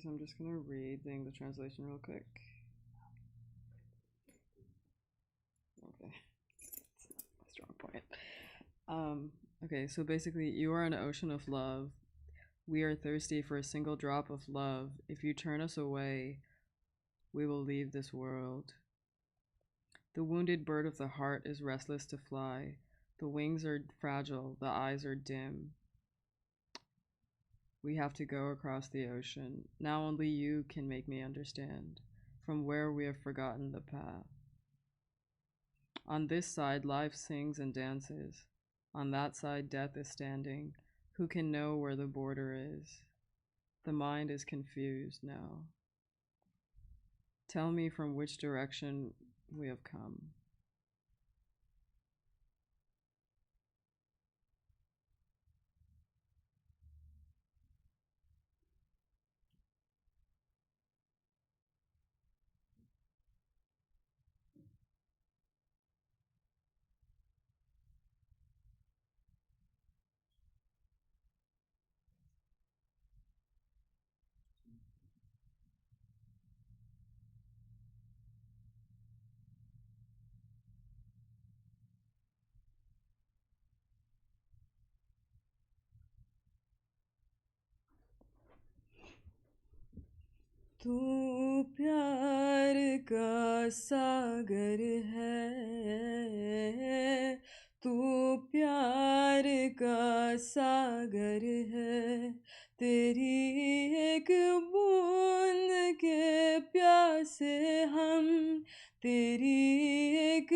so I'm just gonna read the English translation real quick. Okay, that's my strong point. Okay, so basically, you are an ocean of love. We are thirsty for a single drop of love. If you turn us away, we will leave this world. The wounded bird of the heart is restless to fly. The wings are fragile, the eyes are dim. We have to go across the ocean. Now only you can make me understand from where we have forgotten the path. On this side, life sings and dances. On that side, death is standing. Who can know where the border is? The mind is confused now. Tell me from which direction we have come. तू प्यार का सागर है, तू प्यार का सागर है, तेरी एक बूंद के प्यासे हम, तेरी एक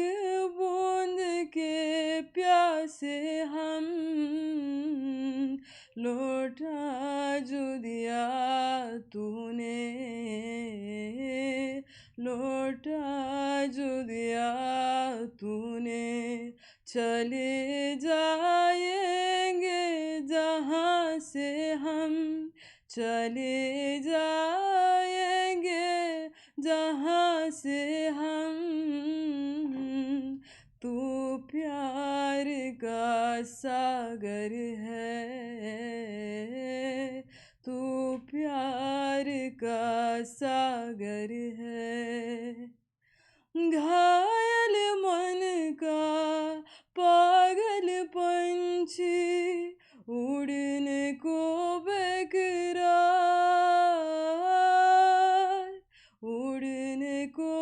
बूंद के प्यासे हम, लौटा जो दिया तूने, लौटा जो दिया तूने, चले जाएंगे जहाँ से हम, चले जाएंगे जहाँ से हम, तू प्यार का सागर है, तू प्यार का सागर है, घायल मन का पागल पंछी उड़ने को बेकरार, उड़ने को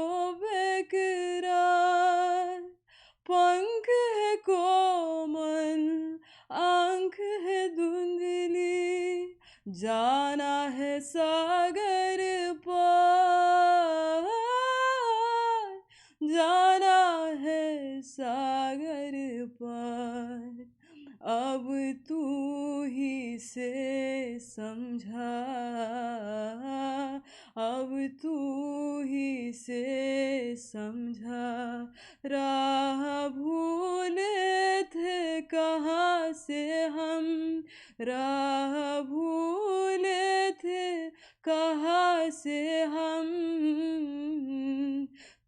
बेकरार, पंख है कोमल, आंख है धुंधली, जाना है सागर पार, जाना है सागर पार, अब तू ही से समझा, अब तू ही से समझा, राह भूले थे कहाँ से हम, राह भूले थे कहाँ से हम,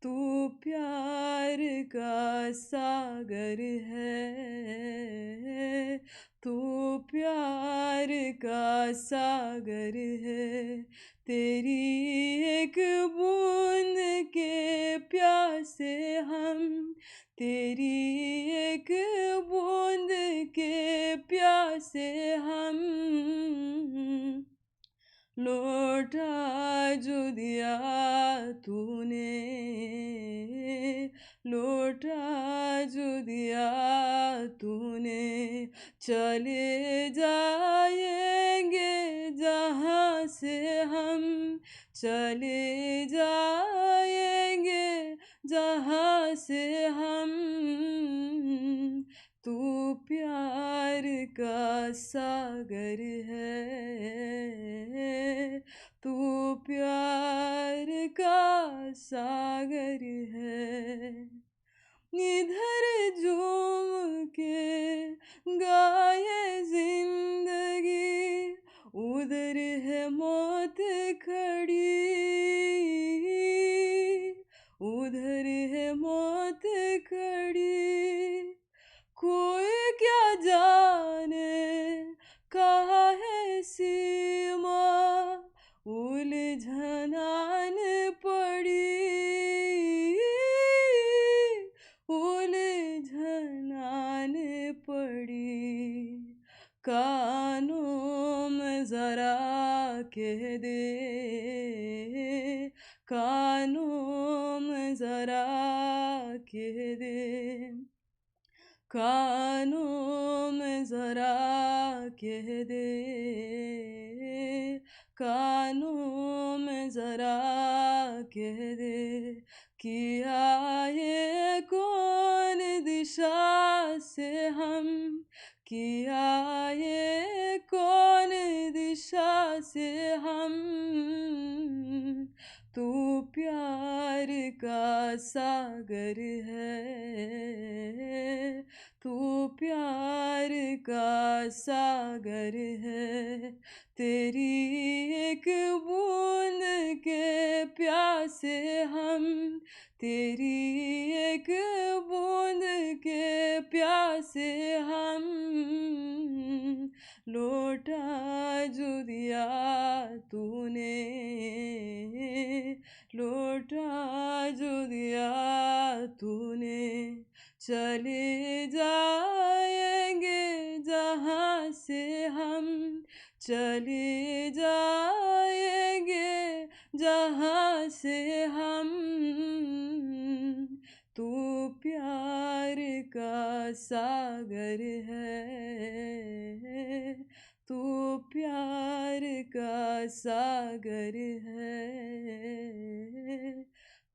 तू प्यार का सागर है, तू प्यार का सागर है, तेरी एक बूंद के प्यासे हम, तेरी एक बूंद के प्यासे हम, लौटा जो दिया तूने, लौटा जो दिया तूने, चले जाएंगे जहाँ से हम, चले जाएंगे जहाँ से हम, तू प्यार का सागर है, तू प्यार का सागर है, इधर झूम के गाए जिंदगी, उधर है मौत खड़ी, उधर है मौत खड़ी, कोई क्या जाने कहाँ है सीमा, उलझी कह दे, कानों में जरा कह दे, कानों में जरा कह दे, कानों में जरा कह दे, किया ये कौन दिशा से हम, किया ये कौन दिशा से हम, तू प्यार का सागर है, तू प्यार का सागर है, तेरी एक बूंद के प्यासे हम, तेरी एक बूंद के प्यासे हम, लौटा जो दिया तूने, लौटा जो दिया तूने, चले जाएंगे जहाँ से हम, चले जाएंगे जहाँ से हम, तू प्यार का सागर है, तू प्यार का सागर है,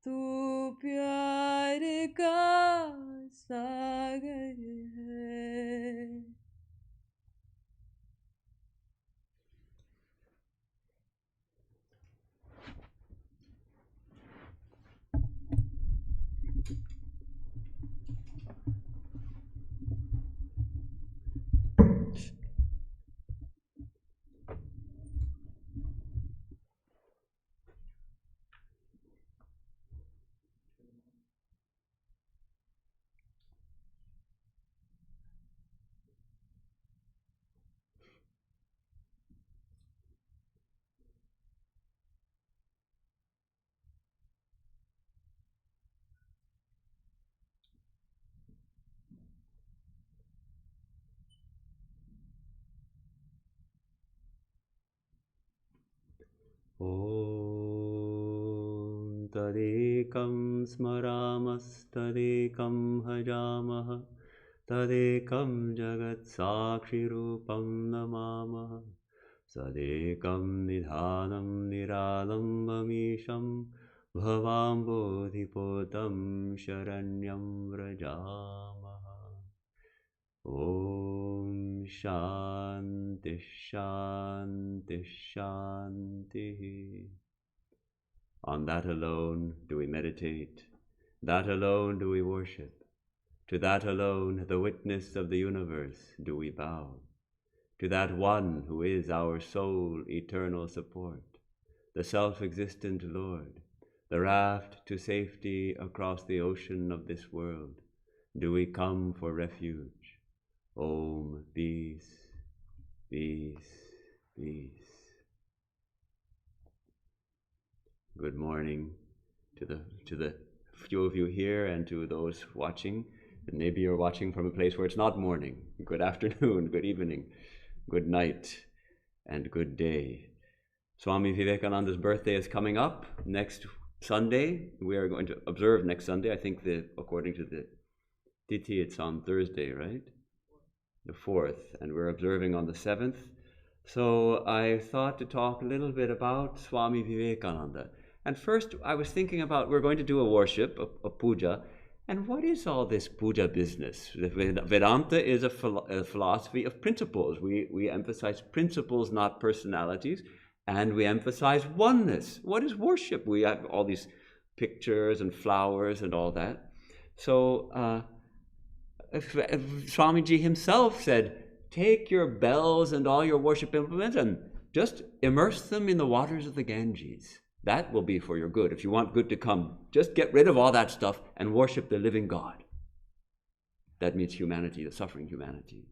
तू प्यार का सागर है. Om Tadekam Smaramasthadekam Hajamaha Tadekam Jagat Sakshirupam Namamaha Sadekam Nidhanam Niralambamisham Bhavam Bodhipotam Sharanyam Vrajamaha. Om Shanti Shanti Shanti. On that alone do we meditate, that alone do we worship, to that alone, the witness of the universe, do we bow, to that one who is our sole eternal support, the self-existent Lord, the raft to safety across the ocean of this world, do we come for refuge. Om, peace, peace, peace. Good morning to the few of you here and to those watching. And maybe you're watching from a place where it's not morning. Good afternoon, good evening, good night, and good day. Swami Vivekananda's birthday is coming up next Sunday. We are going to observe next Sunday. I think according to the Tithi, it's on Thursday, right? The 4th, and we're observing on the 7th. So I thought to talk a little bit about Swami Vivekananda. And first I was thinking about, we're going to do a worship, a puja, and what is all this puja business? Vedanta is a philosophy of principles. We emphasize principles, not personalities, and we emphasize oneness. What is worship? We have all these pictures and flowers and all that. So Swamiji himself said, take your bells and all your worship implements and just immerse them in the waters of the Ganges. That will be for your good. If you want good to come, just get rid of all that stuff and worship the living God. That means humanity, the suffering humanity.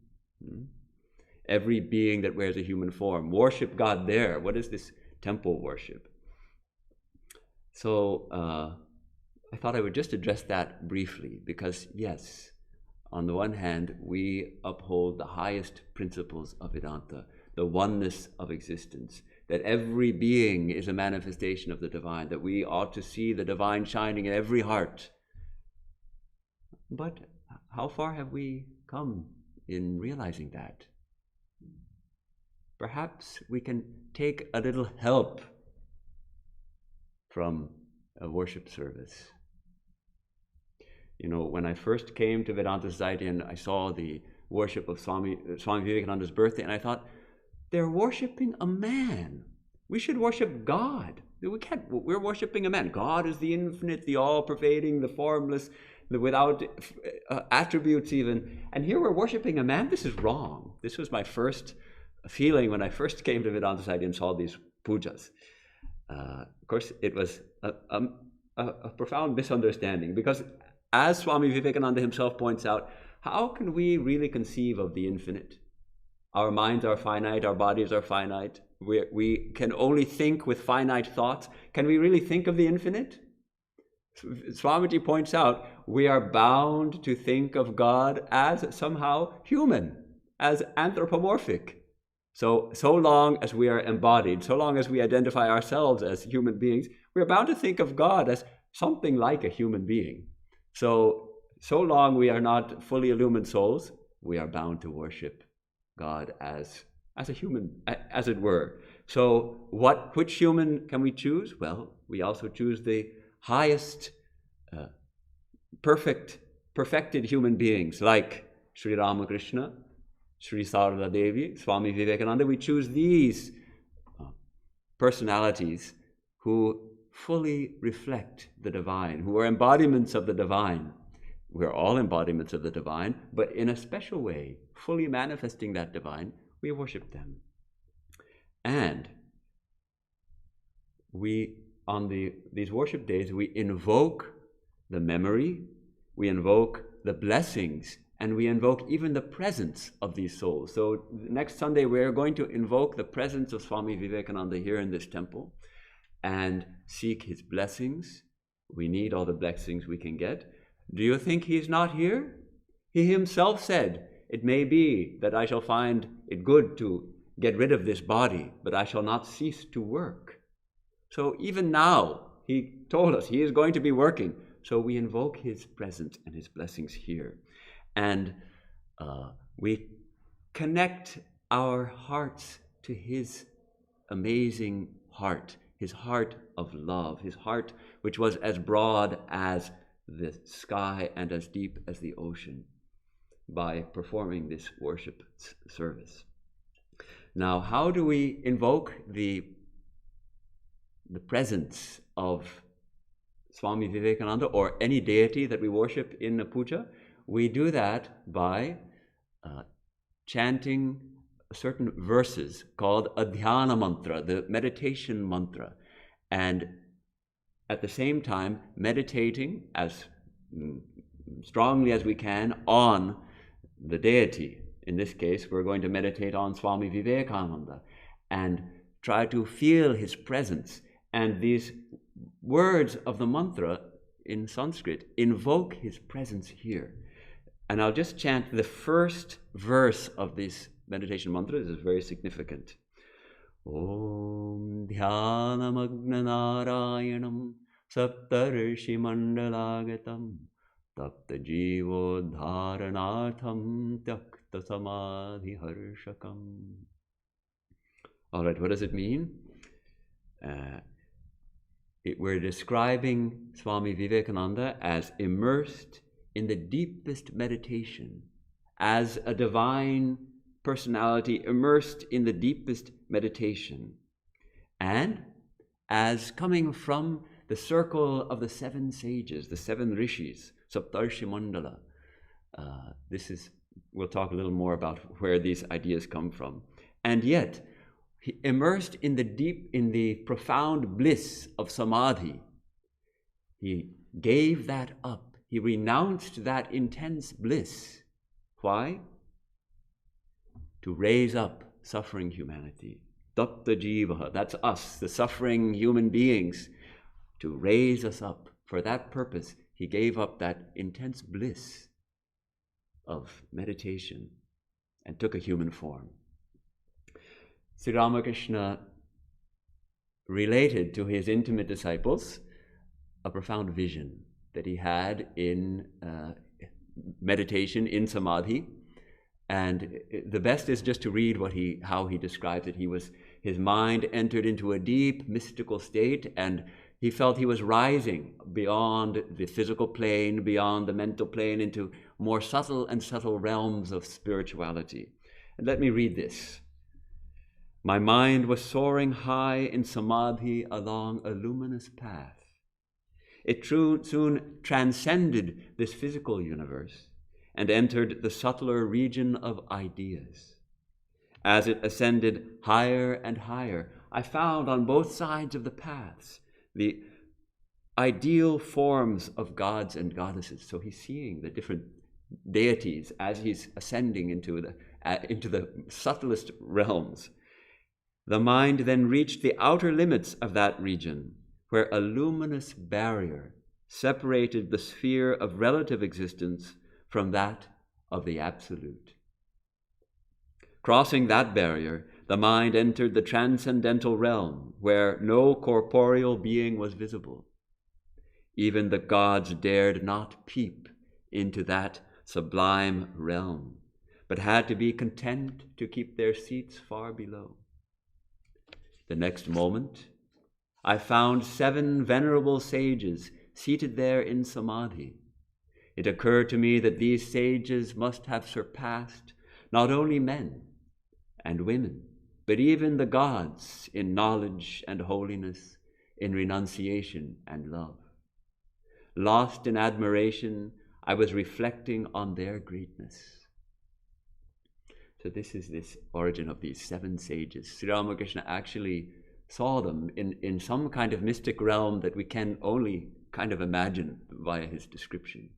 Every being that wears a human form, worship God there. What is this temple worship? So I thought I would just address that briefly because, yes, on the one hand, we uphold the highest principles of Vedanta, the oneness of existence, that every being is a manifestation of the divine, that we ought to see the divine shining in every heart. But how far have we come in realizing that? Perhaps we can take a little help from a worship service. You know, when I first came to Vedanta Society and I saw the worship of Swami Vivekananda's birthday, and I thought, they're worshiping a man. We should worship God. We're worshiping a man. God is the infinite, the all-pervading, the formless, the without attributes even. And here we're worshiping a man. This is wrong. This was my first feeling when I first came to Vedanta Society and saw these pujas. Of course, it was a profound misunderstanding, because as Swami Vivekananda himself points out, how can we really conceive of the infinite? Our minds are finite, our bodies are finite. We can only think with finite thoughts. Can we really think of the infinite? Swamiji points out, we are bound to think of God as somehow human, as anthropomorphic. So long as we are embodied, so long as we identify ourselves as human beings, we're bound to think of God as something like a human being. So long we are not fully illumined souls, we are bound to worship God as a human, as it were. So which human can we choose? Well, we also choose the highest, perfected human beings, like Sri Ramakrishna, Sri Sarada Devi, Swami Vivekananda. We choose these personalities who fully reflect the divine, who are embodiments of the divine. We're all embodiments of the divine, but in a special way, fully manifesting that divine, we worship them. And on these worship days, we invoke the memory, we invoke the blessings, and we invoke even the presence of these souls. So next Sunday, we're going to invoke the presence of Swami Vivekananda here in this temple and seek his blessings. We need all the blessings we can get. Do you think he's not here? He himself said, it may be that I shall find it good to get rid of this body, but I shall not cease to work. So even now, he told us he is going to be working. So we invoke his presence and his blessings here. And we connect our hearts to his amazing heart, his heart of love, his heart which was as broad as the sky and as deep as the ocean, by performing this worship service. Now, how do we invoke the presence of Swami Vivekananda or any deity that we worship in a puja? We do that by chanting certain verses called a dhyana mantra, the meditation mantra, and at the same time meditating as strongly as we can on the deity. In this case, we're going to meditate on Swami Vivekananda and try to feel his presence. And these words of the mantra in Sanskrit invoke his presence here. And I'll just chant the first verse of this meditation mantra. This is very significant. Om dhyanamagna narayanam saptarshi mandalagatam tapta jivo dharanartham tyakta samadhi harshakam. All right, what does it mean? We're describing Swami Vivekananda as immersed in the deepest meditation, as a divine personality immersed in the deepest meditation, and as coming from the circle of the seven sages, the seven rishis, Saptarshi Mandala. We'll talk a little more about where these ideas come from. And yet, immersed in the profound bliss of samadhi, he gave that up. He renounced that intense bliss. Why? To raise up suffering humanity. Tapta jiva, that's us, the suffering human beings, to raise us up. For that purpose, he gave up that intense bliss of meditation and took a human form. Sri Ramakrishna related to his intimate disciples a profound vision that he had in meditation, in samadhi. And the best is just to read how he describes it. His mind entered into a deep mystical state, and he felt he was rising beyond the physical plane, beyond the mental plane, into more subtle and subtle realms of spirituality. And let me read this. My mind was soaring high in samadhi along a luminous path. It soon transcended this physical universe and entered the subtler region of ideas. As it ascended higher and higher, I found on both sides of the paths the ideal forms of gods and goddesses. So he's seeing the different deities as he's ascending into the subtlest realms. The mind then reached the outer limits of that region, where a luminous barrier separated the sphere of relative existence from that of the absolute. Crossing that barrier, the mind entered the transcendental realm, where no corporeal being was visible. Even the gods dared not peep into that sublime realm, but had to be content to keep their seats far below. The next moment, I found 7 venerable sages seated there in samadhi. It occurred to me that these sages must have surpassed not only men and women, but even the gods in knowledge and holiness, in renunciation and love. Lost in admiration, I was reflecting on their greatness. So this is this origin of these 7 sages. Sri Ramakrishna actually saw them in some kind of mystic realm that we can only kind of imagine via his description.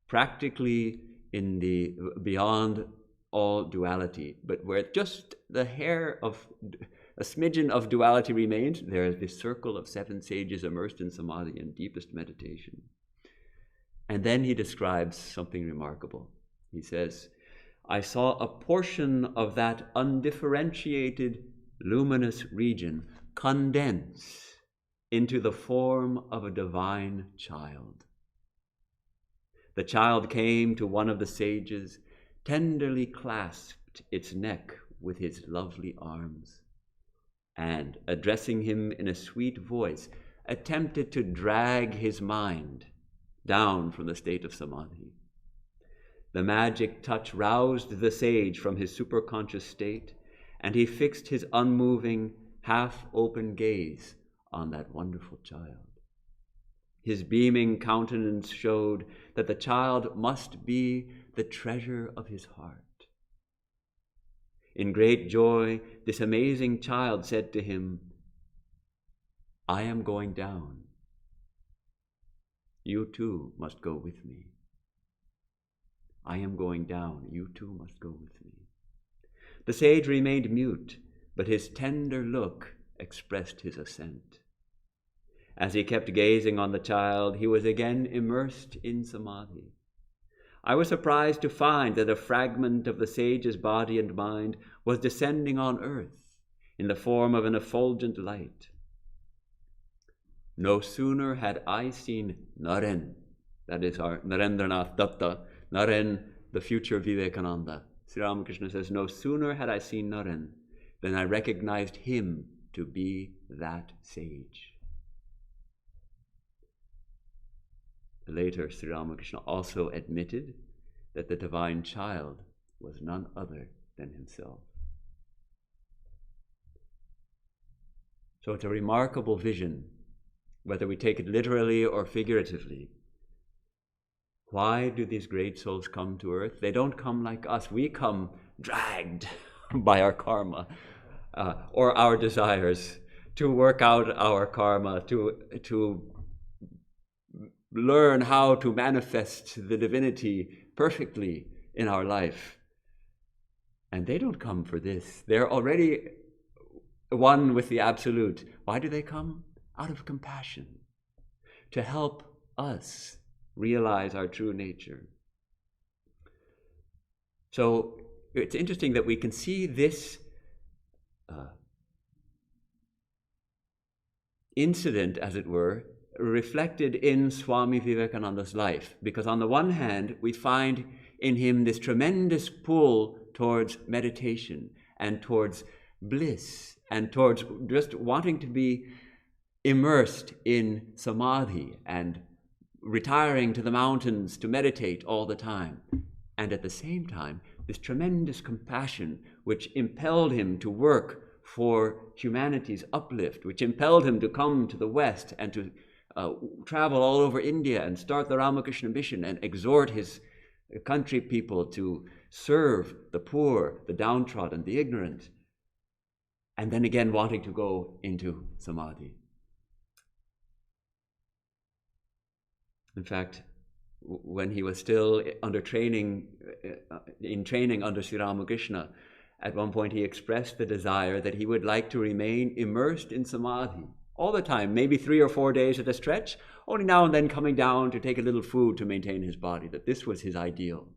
Practically in the beyond all duality, but where just the hair of a smidgen of duality remains, there is this circle of 7 sages immersed in samadhi and deepest meditation. And then he describes something remarkable. He says, I saw a portion of that undifferentiated luminous region condense into the form of a divine child. The child came to one of the sages, tenderly clasped its neck with his lovely arms, and, addressing him in a sweet voice, attempted to drag his mind down from the state of samadhi. The magic touch roused the sage from his superconscious state, and he fixed his unmoving, half-open gaze on that wonderful child. His beaming countenance showed that the child must be the treasure of his heart. In great joy, this amazing child said to him, I am going down. You too must go with me. I am going down. You too must go with me. The sage remained mute, but his tender look expressed his assent. As he kept gazing on the child, he was again immersed in samadhi. I was surprised to find that a fragment of the sage's body and mind was descending on earth in the form of an effulgent light. No sooner had I seen Naren, that is our Narendranath Datta, Naren, the future Vivekananda. Sri Ramakrishna says, no sooner had I seen Naren than I recognized him to be that sage. Later, Sri Ramakrishna also admitted that the divine child was none other than himself. So it's a remarkable vision, whether we take it literally or figuratively. Why do these great souls come to earth? They don't come like us. We come dragged by our karma or our desires to work out our karma, to learn how to manifest the divinity perfectly in our life. And they don't come for this. They're already one with the Absolute. Why do they come? Out of compassion, to help us realize our true nature. So it's interesting that we can see this incident, as it were, reflected in Swami Vivekananda's life. Because on the one hand, we find in him this tremendous pull towards meditation and towards bliss and towards just wanting to be immersed in samadhi and retiring to the mountains to meditate all the time. And at the same time, this tremendous compassion which impelled him to work for humanity's uplift, which impelled him to come to the West and to travel all over India and start the Ramakrishna mission and exhort his country people to serve the poor, the downtrodden, the ignorant, and then again wanting to go into samadhi. In fact, when he was still under training, in training under Sri Ramakrishna, at one point he expressed the desire that he would like to remain immersed in samadhi all the time, maybe 3 or 4 days at a stretch, only now and then coming down to take a little food to maintain his body, that this was his ideal.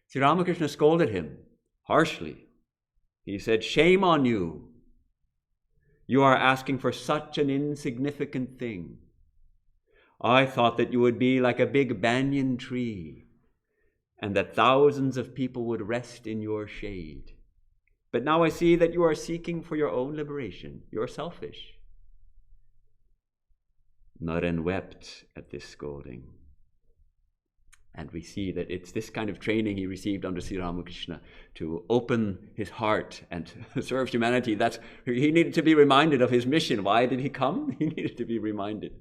Sri Ramakrishna scolded him harshly. He said, "Shame on you. You are asking for such an insignificant thing. I thought that you would be like a big banyan tree and that thousands of people would rest in your shade. But now I see that you are seeking for your own liberation. You're selfish." Naren wept at this scolding. And we see that it's this kind of training he received under Sri Ramakrishna to open his heart and serve humanity. He needed to be reminded of his mission. Why did he come? He needed to be reminded.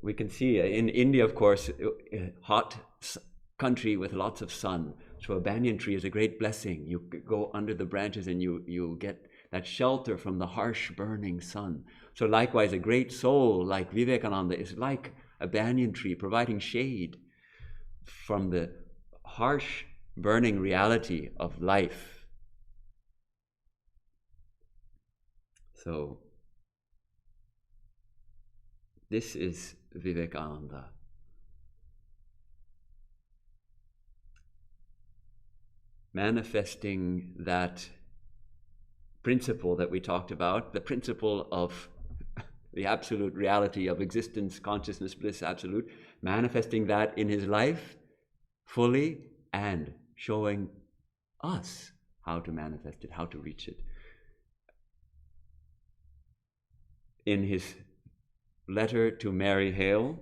We can see in India, of course, a hot country with lots of sun. So a banyan tree is a great blessing. You go under the branches and you get that shelter from the harsh burning sun. So likewise, a great soul like Vivekananda is like a banyan tree, providing shade from the harsh burning reality of life. So this is Vivekananda. Manifesting that principle that we talked about, the principle of the absolute reality of existence, consciousness, bliss, absolute, manifesting that in his life fully and showing us how to manifest it, how to reach it. In his letter to Mary Hale,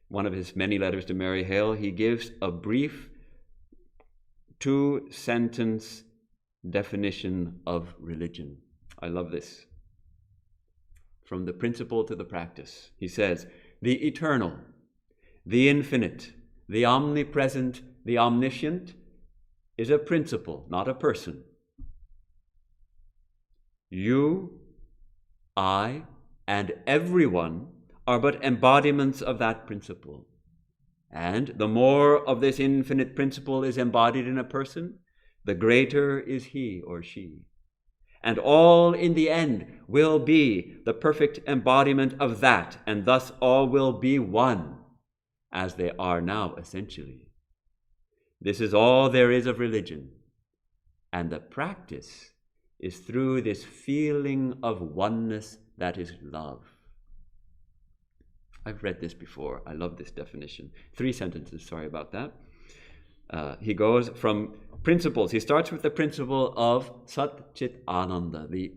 one of his many letters to Mary Hale, he gives a brief 2-sentence definition of religion. I love this. From the principle to the practice. He says, the eternal, the infinite, the omnipresent, the omniscient is a principle, not a person. You, I, and everyone are but embodiments of that principle. And the more of this infinite principle is embodied in a person, the greater is he or she. And all in the end will be the perfect embodiment of that, and thus all will be one, as they are now essentially. This is all there is of religion, and the practice is through this feeling of oneness that is love. I've read this before. I love this definition. 3 sentences, sorry about that. He goes from principles. He starts with the principle of Sat Chit Ananda. The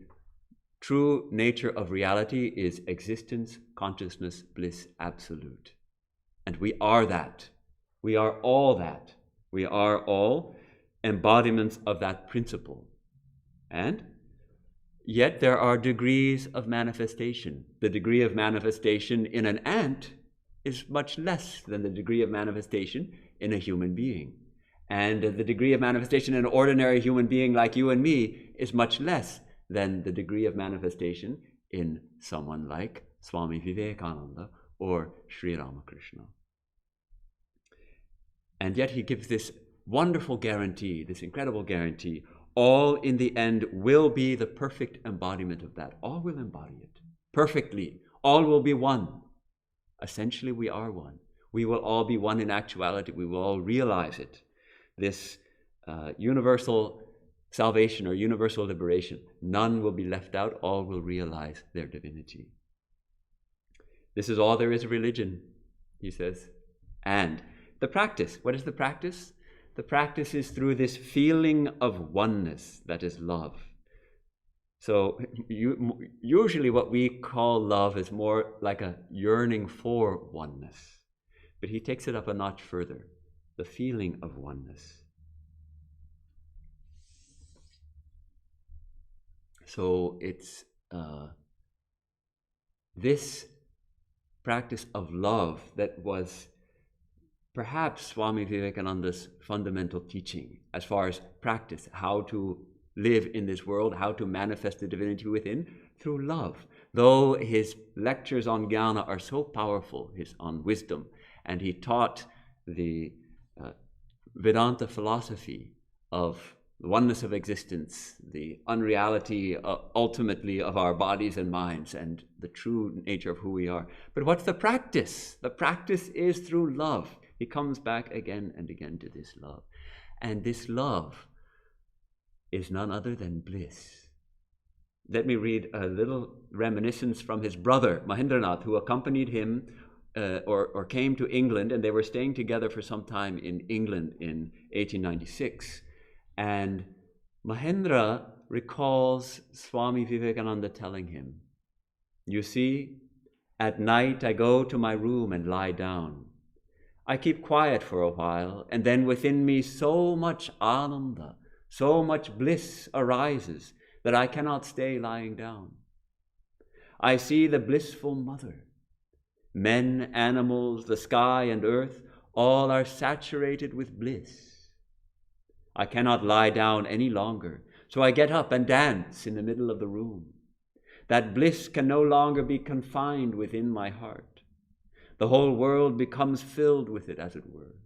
true nature of reality is existence, consciousness, bliss, absolute. And we are that. We are all that. We are all embodiments of that principle. And yet there are degrees of manifestation. The degree of manifestation in an ant is much less than the degree of manifestation in a human being. And the degree of manifestation in an ordinary human being like you and me is much less than the degree of manifestation in someone like Swami Vivekananda or Sri Ramakrishna. And yet he gives this wonderful guarantee, this incredible guarantee, all in the end will be the perfect embodiment of that. All will embody it perfectly. All will be one. Essentially, we are one. We will all be one in actuality. We will all realize it. This universal salvation or universal liberation. None will be left out. All will realize their divinity. This is all there is of religion, he says. And the practice, what is the practice? The practice is through this feeling of oneness that is love. So usually what we call love is more like a yearning for oneness. But he takes it up a notch further, the feeling of oneness. So it's this practice of love that was perhaps Swami Vivekananda's fundamental teaching as far as practice, how to live in this world, how to manifest the divinity within, through love. Though his lectures on jnana are so powerful, on wisdom, and he taught the Vedanta philosophy of the oneness of existence, the unreality ultimately of our bodies and minds, and the true nature of who we are. But what's the practice? The practice is through love. He comes back again and again to this love. And this love is none other than bliss. Let me read a little reminiscence from his brother, Mahendranath, who accompanied him or came to England, and they were staying together for some time in England in 1896. And Mahendra recalls Swami Vivekananda telling him, "You see, at night I go to my room and lie down. I keep quiet for a while, and then within me so much ananda, so much bliss arises that I cannot stay lying down. I see the blissful mother. Men, animals, the sky and earth, all are saturated with bliss. I cannot lie down any longer, so I get up and dance in the middle of the room. That bliss can no longer be confined within my heart. The whole world becomes filled with it, as it were."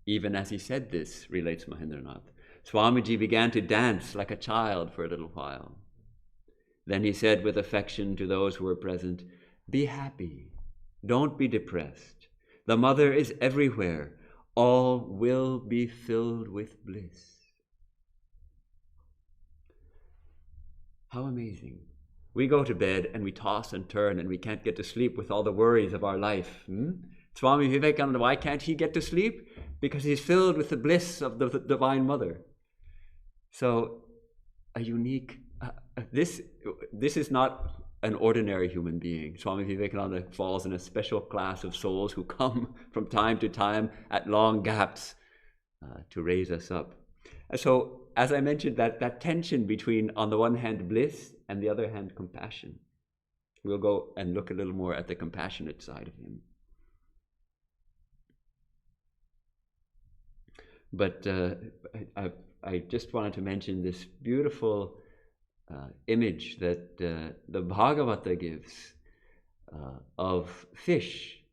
Even as he said this, relates Mahendranath, Swamiji began to dance like a child for a little while. Then he said with affection to those who were present, "Be happy, don't be depressed. The mother is everywhere. All will be filled with bliss." How amazing. We go to bed and we toss and turn and we can't get to sleep with all the worries of our life. Swami Vivekananda, why can't he get to sleep? Because he's filled with the bliss of the Divine Mother. So a unique, this is not an ordinary human being. Swami Vivekananda falls in a special class of souls who come from time to time at long gaps to raise us up. So, as I mentioned, that tension between, on the one hand, bliss, and the other hand, compassion. We'll go and look a little more at the compassionate side of him. But I just wanted to mention this beautiful image that the Bhagavata gives of fish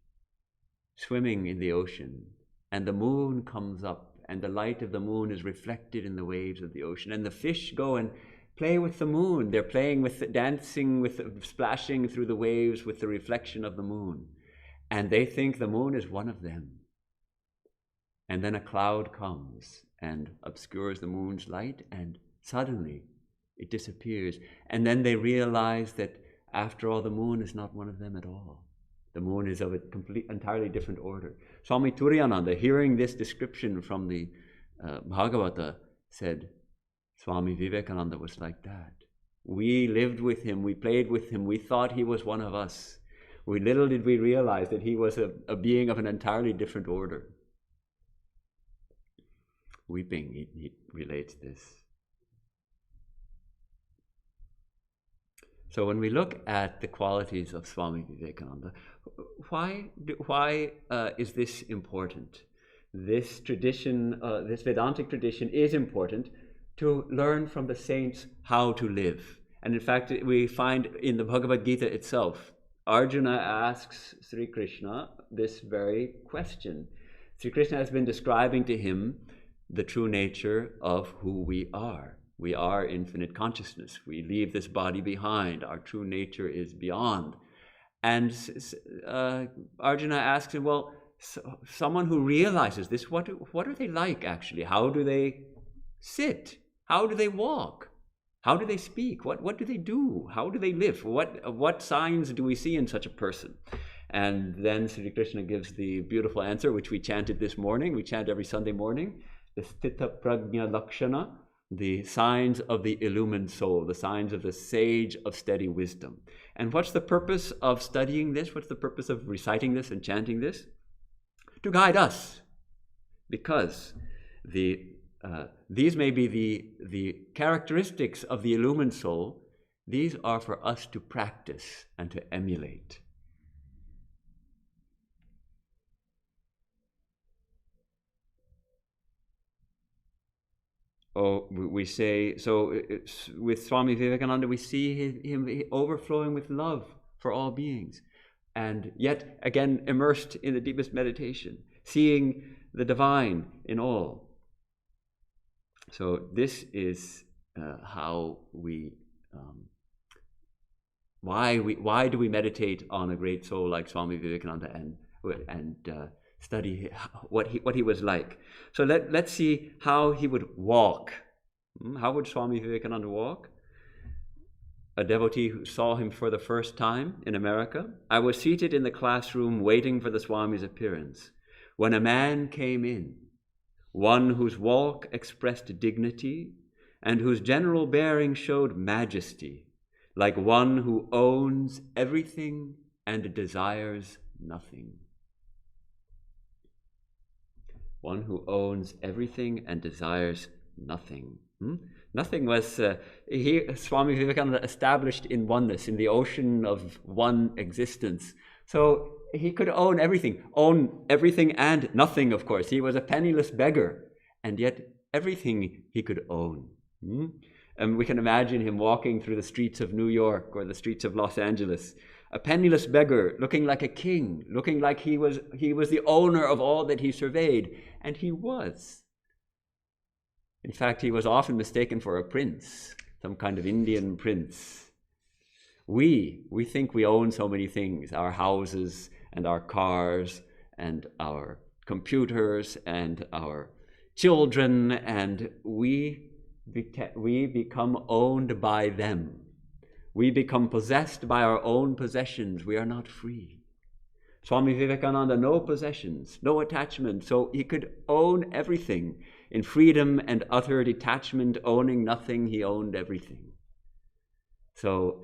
swimming in the ocean, and the moon comes up, and the light of the moon is reflected in the waves of the ocean, and the fish go and play with the moon. They're playing with dancing, with splashing through the waves with the reflection of the moon, and they think the moon is one of them. And then a cloud comes and obscures the moon's light, and suddenly it disappears. And then they realize that after all, the moon is not one of them at all. The moon is of a entirely different order. Swami Turiyananda, hearing this description from the Bhagavata, said, Swami Vivekananda was like that. We lived with him, we played with him, we thought he was one of us. Little did we realize that he was a being of an entirely different order. Weeping, he relates this. So when we look at the qualities of Swami Vivekananda, why is this important? This tradition, this Vedantic tradition is important to learn from the saints how to live. And in fact, we find in the Bhagavad Gita itself, Arjuna asks Sri Krishna this very question. Sri Krishna has been describing to him the true nature of who we are. We are infinite consciousness. We leave this body behind. Our true nature is beyond. And Arjuna asks him, well, someone who realizes this, what are they like actually? How do they sit? How do they walk? How do they speak? What do they do? How do they live? What signs do we see in such a person? And then Sri Krishna gives the beautiful answer, which we chanted this morning. We chant every Sunday morning, the Sthita Prajna Lakshana, the signs of the illumined soul, the signs of the sage of steady wisdom. And what's the purpose of studying this? What's the purpose of reciting this and chanting this? To guide us, because these may be the characteristics of the illumined soul. These are for us to practice and to emulate. Oh, we say, so with Swami Vivekananda, we see him overflowing with love for all beings, and yet again immersed in the deepest meditation, seeing the divine in all. So this is how why do we meditate on a great soul like Swami Vivekananda and study what he was like. So let's see how he would walk. How would Swami Vivekananda walk? A devotee who saw him for the first time in America. I was seated in the classroom waiting for the Swami's appearance when a man came in, one whose walk expressed dignity and whose general bearing showed majesty, like one who owns everything and desires nothing. One who owns everything and desires nothing. Nothing was, Swami Vivekananda established in oneness, in the ocean of one existence. So he could own everything and nothing, of course. He was a penniless beggar, and yet everything he could own. And we can imagine him walking through the streets of New York or the streets of Los Angeles, a penniless beggar, looking like a king, looking like he was the owner of all that he surveyed, and he was. In fact, he was often mistaken for a prince, some kind of Indian prince. We think we own so many things, our houses and our cars and our computers and our children, and we become owned by them. We become possessed by our own possessions. We are not free. Swami Vivekananda, no possessions, no attachment, so he could own everything. In freedom and utter detachment, owning nothing, he owned everything. So,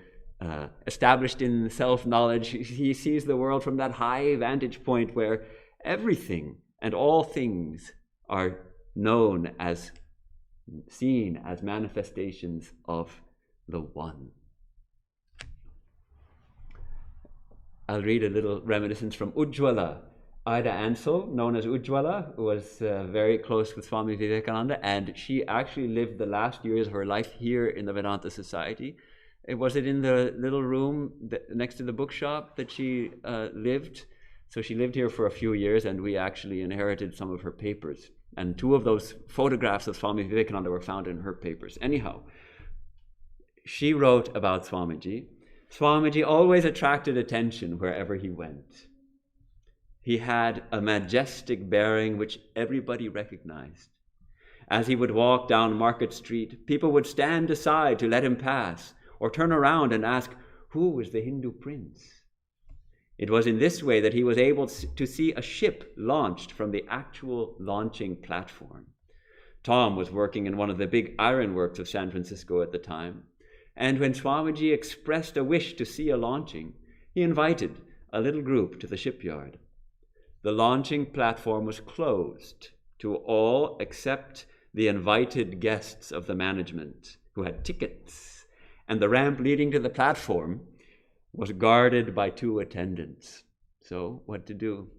established in self-knowledge, he sees the world from that high vantage point where everything and all things are seen as manifestations of the One. I'll read a little reminiscence from Ujjwala. Ida Ansel, known as Ujjwala, was very close with Swami Vivekananda, and she actually lived the last years of her life here in the Vedanta Society. Was it in the little room next to the bookshop that she lived? So she lived here for a few years, and we actually inherited some of her papers. And 2 of those photographs of Swami Vivekananda were found in her papers. Anyhow, she wrote about Swamiji. Swamiji always attracted attention wherever he went. He had a majestic bearing which everybody recognized. As he would walk down Market Street, people would stand aside to let him pass, or turn around and ask, who is the Hindu prince? It was in this way that he was able to see a ship launched from the actual launching platform. Tom was working in one of the big ironworks of San Francisco at the time, and when Swamiji expressed a wish to see a launching, he invited a little group to the shipyard. The launching platform was closed to all except the invited guests of the management who had tickets, and the ramp leading to the platform was guarded by 2 attendants. So what to do?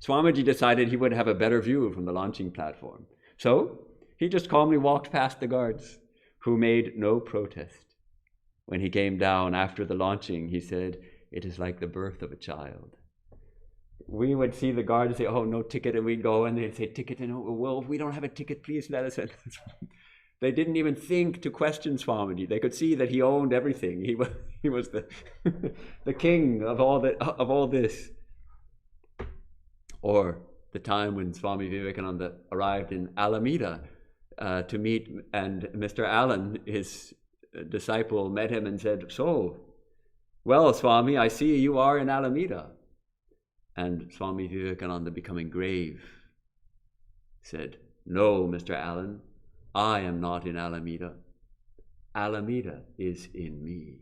Swamiji decided he would have a better view from the launching platform. So he just calmly walked past the guards, who made no protest. When he came down after the launching, he said, it is like the birth of a child. We would see the guards say, oh, no ticket, and we'd go, and they'd say, ticket, and well, if we don't have a ticket, please let us in. They didn't even think to question Swamiji. They could see that he owned everything. He was the the king of all this. Or the time when Swami Vivekananda arrived in Alameda to meet, and Mr. Allen, his disciple met him and said, "So, well, Swami, I see you are in Alameda." And Swami Vivekananda, becoming grave, said, "No, Mr. Allen, I am not in Alameda. Alameda is in me."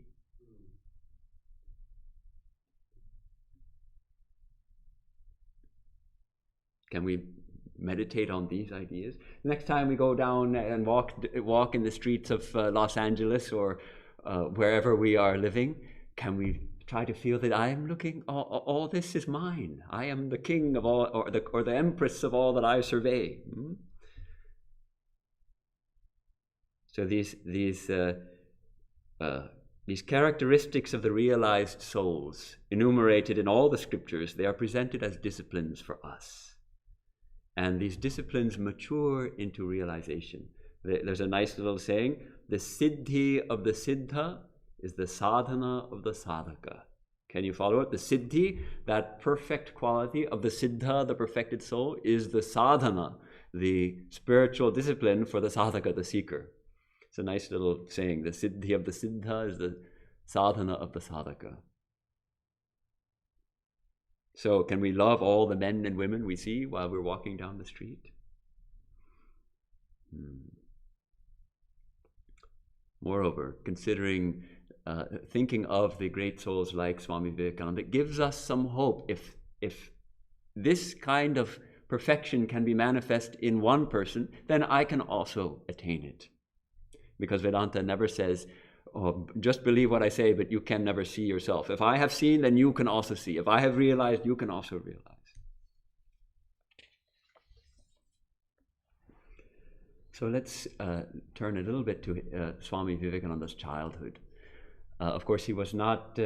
Can we meditate on these ideas? Next time we go down and walk in the streets of Los Angeles or wherever we are living, can we try to feel that I am looking, all this is mine. I am the king of all, or the empress of all that I survey. So these characteristics of the realized souls, enumerated in all the scriptures, they are presented as disciplines for us. And these disciplines mature into realization. There's a nice little saying, the siddhi of the siddha is the sadhana of the sadhaka. Can you follow it? The siddhi, that perfect quality of the siddha, the perfected soul, is the sadhana, the spiritual discipline for the sadhaka, the seeker. It's a nice little saying. The siddhi of the siddha is the sadhana of the sadhaka. So can we love all the men and women we see while we're walking down the street? Moreover, considering, thinking of the great souls like Swami Vivekananda, it gives us some hope. If this kind of perfection can be manifest in one person, then I can also attain it. Because Vedanta never says, "Oh, just believe what I say, but you can never see yourself. If I have seen, then you can also see. If I have realized, you can also realize." So let's turn a little bit to Swami Vivekananda's childhood. Of course, he was not,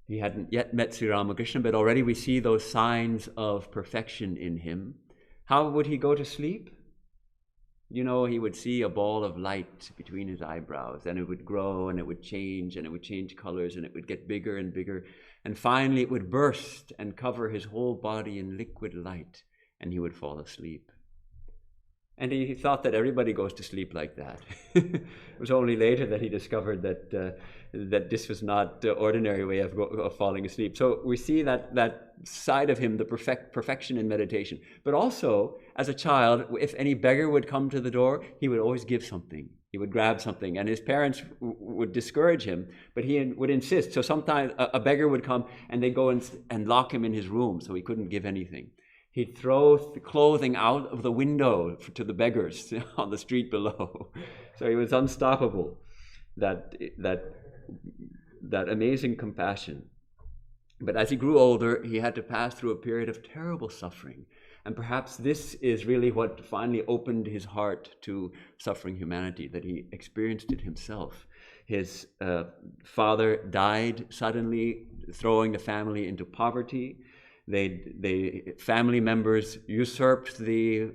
he hadn't yet met Sri Ramakrishna, but already we see those signs of perfection in him. How would he go to sleep? You know, he would see a ball of light between his eyebrows, and it would grow, and it would change colors, and it would get bigger and bigger. And finally it would burst and cover his whole body in liquid light, and he would fall asleep. And he thought that everybody goes to sleep like that. It was only later that he discovered that this was not the ordinary way of falling asleep. So we see that side of him, the perfection in meditation. But also, as a child, if any beggar would come to the door, he would always give something. He would grab something, and his parents would discourage him, but he would insist. So sometimes a beggar would come, and they'd go and lock him in his room, so he couldn't give anything. He'd throw the clothing out of the window to the beggars on the street below. So he was unstoppable. That amazing compassion. But as he grew older, he had to pass through a period of terrible suffering. And perhaps this is really what finally opened his heart to suffering humanity, that he experienced it himself. His father died suddenly, throwing the family into poverty. Family members usurped the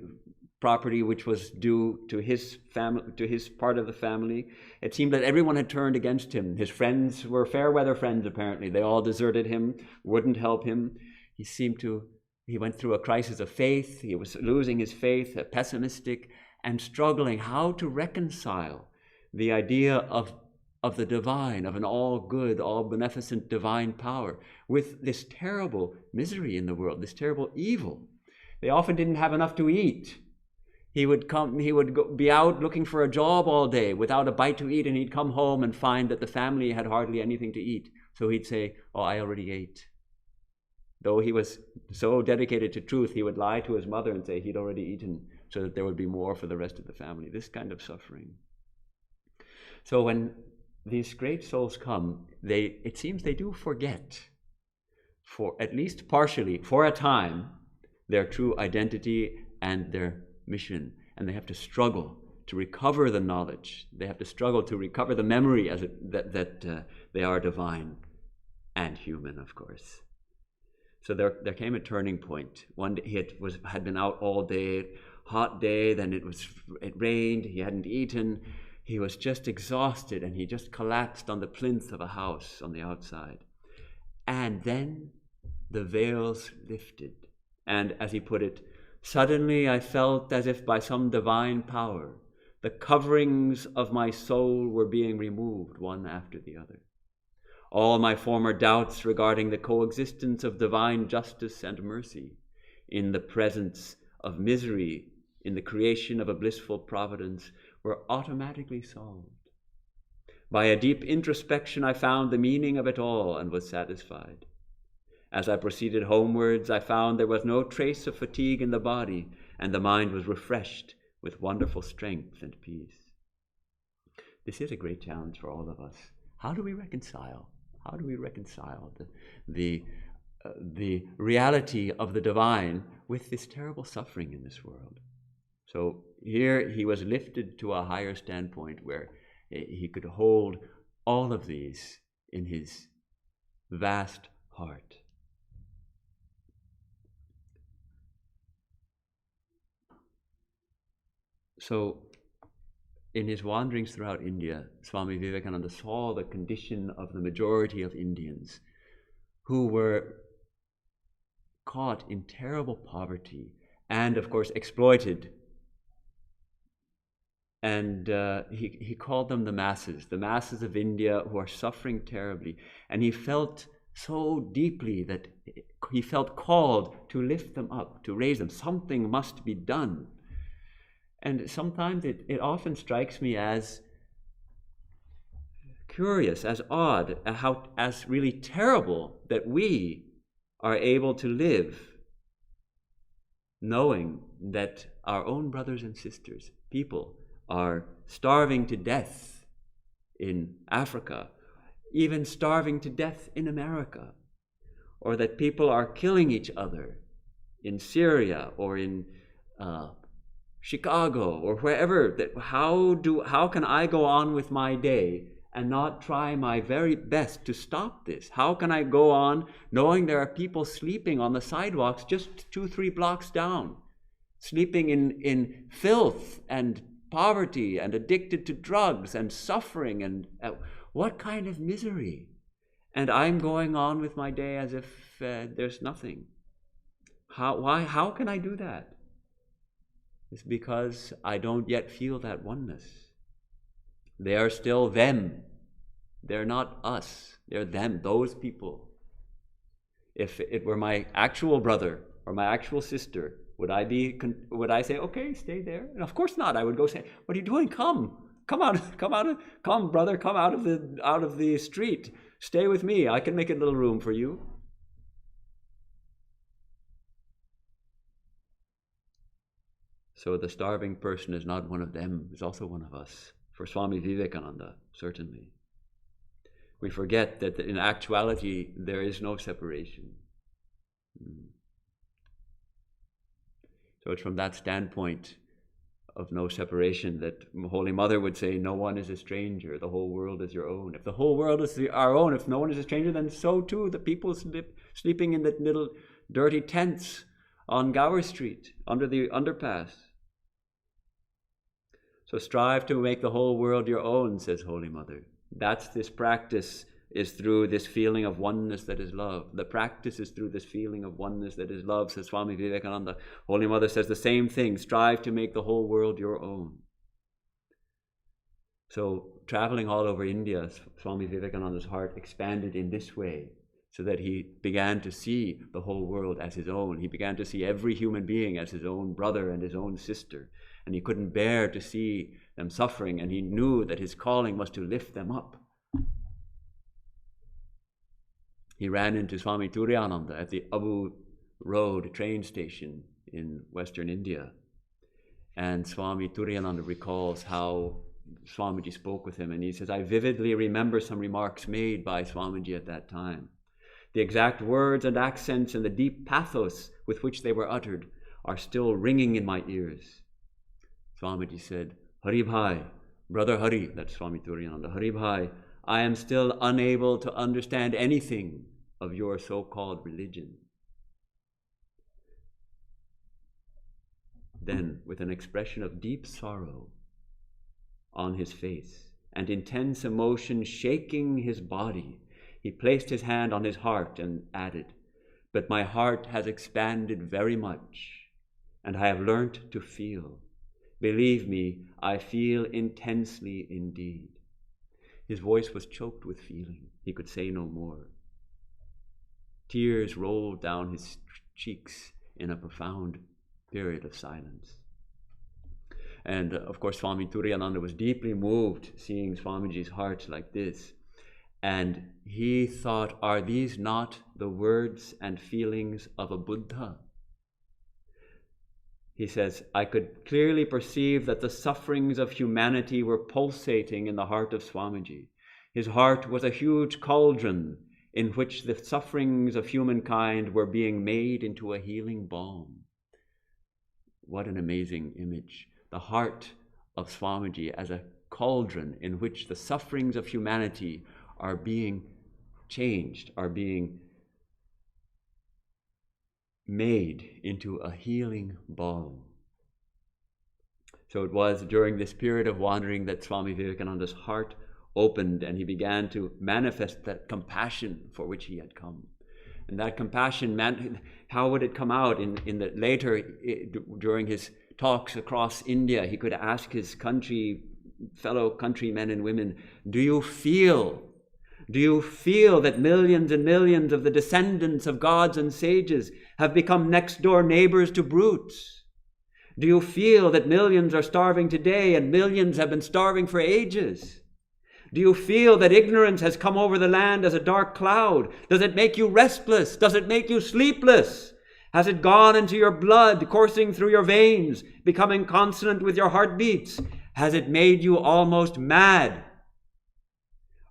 property which was due to his family, to his part of the family. It seemed that everyone had turned against him. His friends were fair weather friends, apparently. They all deserted him, wouldn't help him. He went through a crisis of faith. He was losing his faith, pessimistic, and struggling how to reconcile the idea of the divine, of an all-good, all-beneficent divine power, with this terrible misery in the world, this terrible evil. They often didn't have enough to eat. He would be out looking for a job all day without a bite to eat, and he'd come home and find that the family had hardly anything to eat. So he'd say, "Oh, I already ate." Though he was so dedicated to truth, he would lie to his mother and say he'd already eaten so that there would be more for the rest of the family. This kind of suffering. So when these great souls come, it seems they do forget, for at least partially, for a time, their true identity and their mission, and they have to struggle to recover the knowledge. They have to struggle to recover the memory that they are divine and human, of course. So there came a turning point. One day he had been out all day, hot day. Then it rained. He hadn't eaten. He was just exhausted, and he just collapsed on the plinth of a house on the outside. And then the veils lifted, and as he put it, suddenly I felt as if by some divine power The coverings of my soul were being removed one after the other. All my former doubts regarding the coexistence of divine justice and mercy in the presence of misery, in the creation of a blissful providence, were automatically solved. By a deep introspection, I found the meaning of it all and was satisfied. As I proceeded homewards, I found there was no trace of fatigue in the body, and the mind was refreshed with wonderful strength and peace. This is a great challenge for all of us. How do we reconcile? How do we reconcile the reality of the divine with this terrible suffering in this world? So here he was lifted to a higher standpoint where he could hold all of these in his vast heart. So in his wanderings throughout India, Swami Vivekananda saw the condition of the majority of Indians who were caught in terrible poverty and, of course, exploited. And he called them the masses of India who are suffering terribly. And he felt so deeply that he felt called to lift them up, to raise them. Something must be done. And sometimes it often strikes me as curious, as odd, as really terrible that we are able to live knowing that our own brothers and sisters, people, are starving to death in Africa, even starving to death in America, or that people are killing each other in Syria or in Chicago or wherever. That how can I go on with my day and not try my very best to stop this? How can I go on knowing there are people sleeping on the sidewalks just 2-3 blocks down, sleeping in filth and poverty and addicted to drugs and suffering, and what kind of misery? And I'm going on with my day as if there's nothing. How can I do that? It's because I don't yet feel that oneness. They are still them. They're not us. They're them, those people. If it were my actual brother or my actual sister, would I say, okay, stay there? And of course not. I would go say, what are you doing? Come brother, come out of the street. Stay with me. I can make a little room for you. So the starving person is not one of them, is also one of us. For Swami Vivekananda, certainly. We forget that in actuality there is no separation. So it's from that standpoint of no separation that Holy Mother would say, no one is a stranger, the whole world is your own. If the whole world is our own, if no one is a stranger, then so too the people sleeping in the little dirty tents on Gower Street, under the underpass. So strive to make the whole world your own, says Holy Mother. That's this practice, is through this feeling of oneness that is love. The practice is through this feeling of oneness that is love, says Swami Vivekananda. Holy Mother says the same thing. Strive to make the whole world your own. So traveling all over India, Swami Vivekananda's heart expanded in this way, so that he began to see the whole world as his own. He began to see every human being as his own brother and his own sister. And he couldn't bear to see them suffering, and he knew that his calling was to lift them up. He ran into Swami Turiyananda at the Abu Road train station in Western India. And Swami Turiyananda recalls how Swamiji spoke with him, and he says, I vividly remember some remarks made by Swamiji at that time. The exact words and accents and the deep pathos with which they were uttered are still ringing in my ears. Swamiji said, Hari Bhai, Brother Hari, that's Swami Turiyananda, Hari Bhai, I am still unable to understand anything of your so-called religion. Then, with an expression of deep sorrow on his face and intense emotion shaking his body, he placed his hand on his heart and added, but my heart has expanded very much, and I have learnt to feel. Believe me, I feel intensely indeed. His voice was choked with feeling. He could say no more. Tears rolled down his cheeks in a profound period of silence. And of course, Swami Turiyananda was deeply moved seeing Swamiji's heart like this. And he thought, are these not the words and feelings of a Buddha? He says, I could clearly perceive that the sufferings of humanity were pulsating in the heart of Swamiji. His heart was a huge cauldron in which the sufferings of humankind were being made into a healing balm. What an amazing image. The heart of Swamiji as a cauldron in which the sufferings of humanity are being changed, are being made into a healing balm. So it was during this period of wandering that Swami Vivekananda's heart opened and he began to manifest that compassion for which he had come. And that compassion, how would it come out in the later, during his talks across India, he could ask his fellow countrymen and women, do you feel that millions and millions of the descendants of gods and sages have become next door neighbors to brutes? Do you feel that millions are starving today and millions have been starving for ages? Do you feel that ignorance has come over the land as a dark cloud? Does it make you restless? Does it make you sleepless? Has it gone into your blood, coursing through your veins, becoming consonant with your heartbeats? Has it made you almost mad?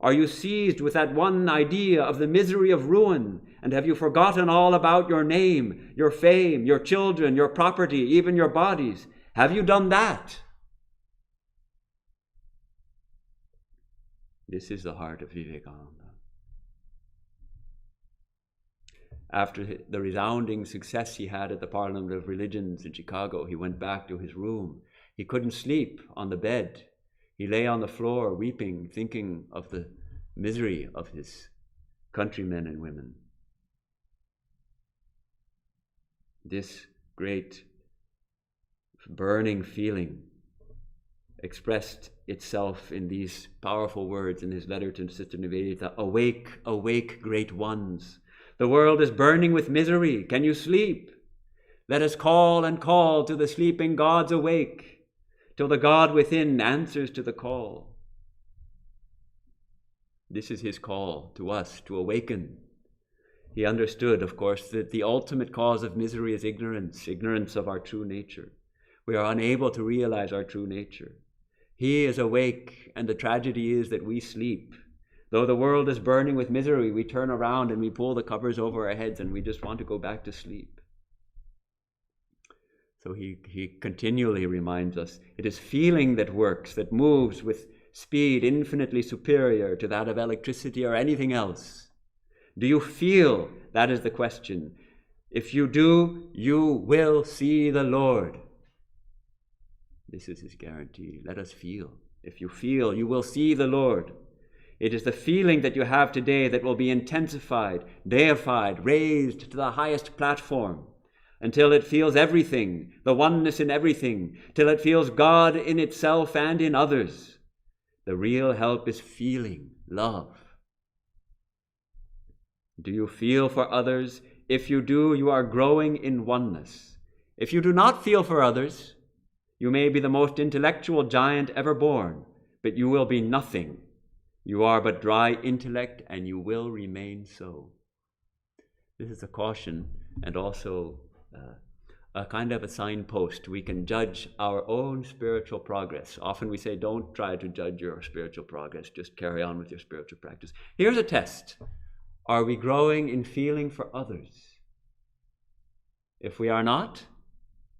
Are you seized with that one idea of the misery of ruin? And have you forgotten all about your name, your fame, your children, your property, even your bodies? Have you done that? This is the heart of Vivekananda. After the resounding success he had at the Parliament of Religions in Chicago, he went back to his room. He couldn't sleep on the bed. He lay on the floor weeping, thinking of the misery of his countrymen and women. This great burning feeling expressed itself in these powerful words in his letter to Sister Nivedita, awake, awake, great ones. The world is burning with misery. Can you sleep? Let us call and call till the sleeping gods awake, till the God within answers to the call. This is his call to us, to awaken. He understood, of course, that the ultimate cause of misery is ignorance, ignorance of our true nature. We are unable to realize our true nature. He is awake, and the tragedy is that we sleep. Though the world is burning with misery, we turn around and we pull the covers over our heads and we just want to go back to sleep. So he continually reminds us, it is feeling that works, that moves with speed infinitely superior to that of electricity or anything else. Do you feel? That is the question. If you do, you will see the Lord. This is his guarantee. Let us feel. If you feel, you will see the Lord. It is the feeling that you have today that will be intensified, deified, raised to the highest platform, until it feels everything, the oneness in everything, till it feels God in itself and in others. The real help is feeling love. Do you feel for others? If you do, you are growing in oneness. If you do not feel for others, you may be the most intellectual giant ever born, but you will be nothing. You are but dry intellect, and you will remain so. This is a caution and also a kind of a signpost. We can judge our own spiritual progress. Often we say, don't try to judge your spiritual progress. Just carry on with your spiritual practice. Here's a test. Are we growing in feeling for others? If we are not,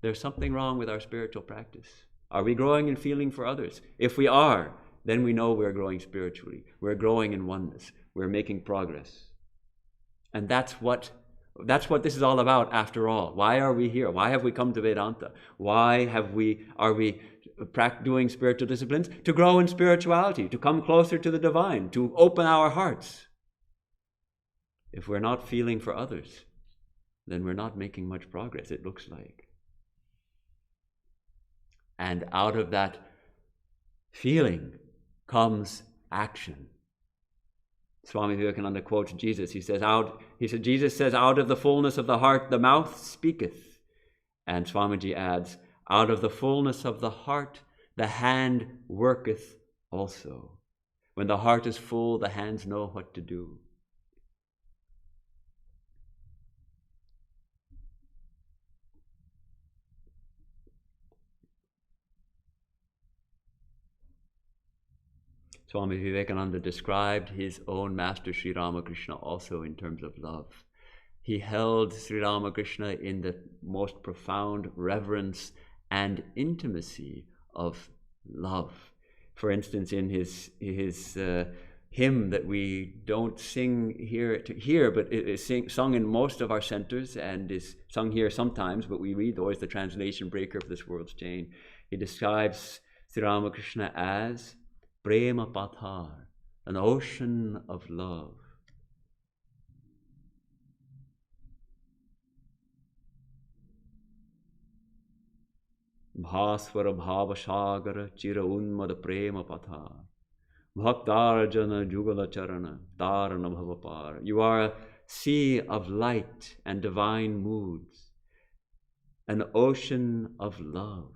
there's something wrong with our spiritual practice. Are we growing in feeling for others? If we are, then we know we're growing spiritually. We're growing in oneness. We're making progress. And that's what this is all about after all. Why are we here? Why have we come to Vedanta? Why are we doing spiritual disciplines? To grow in spirituality, to come closer to the divine, to open our hearts. If we're not feeling for others, then we're not making much progress, it looks like. And out of that feeling comes action. Swami Vivekananda quotes Jesus. He said, Jesus says, out of the fullness of the heart, the mouth speaketh. And Swamiji adds, out of the fullness of the heart, the hand worketh also. When the heart is full, the hands know what to do. Swami Vivekananda described his own master Sri Ramakrishna also in terms of love. He held Sri Ramakrishna in the most profound reverence and intimacy of love. For instance, in his hymn that we don't sing here, but it is sung in most of our centers and is sung here sometimes, but we read always the translation, Breaker of this world's chain. He describes Sri Ramakrishna as Prema Pathar, an ocean of love. Bhaswara Bhavashagara Chira Unmada Prema Pathar, Bhaktarjana Jugala Charana Dharana Bhavapar. You are a sea of light and divine moods, an ocean of love.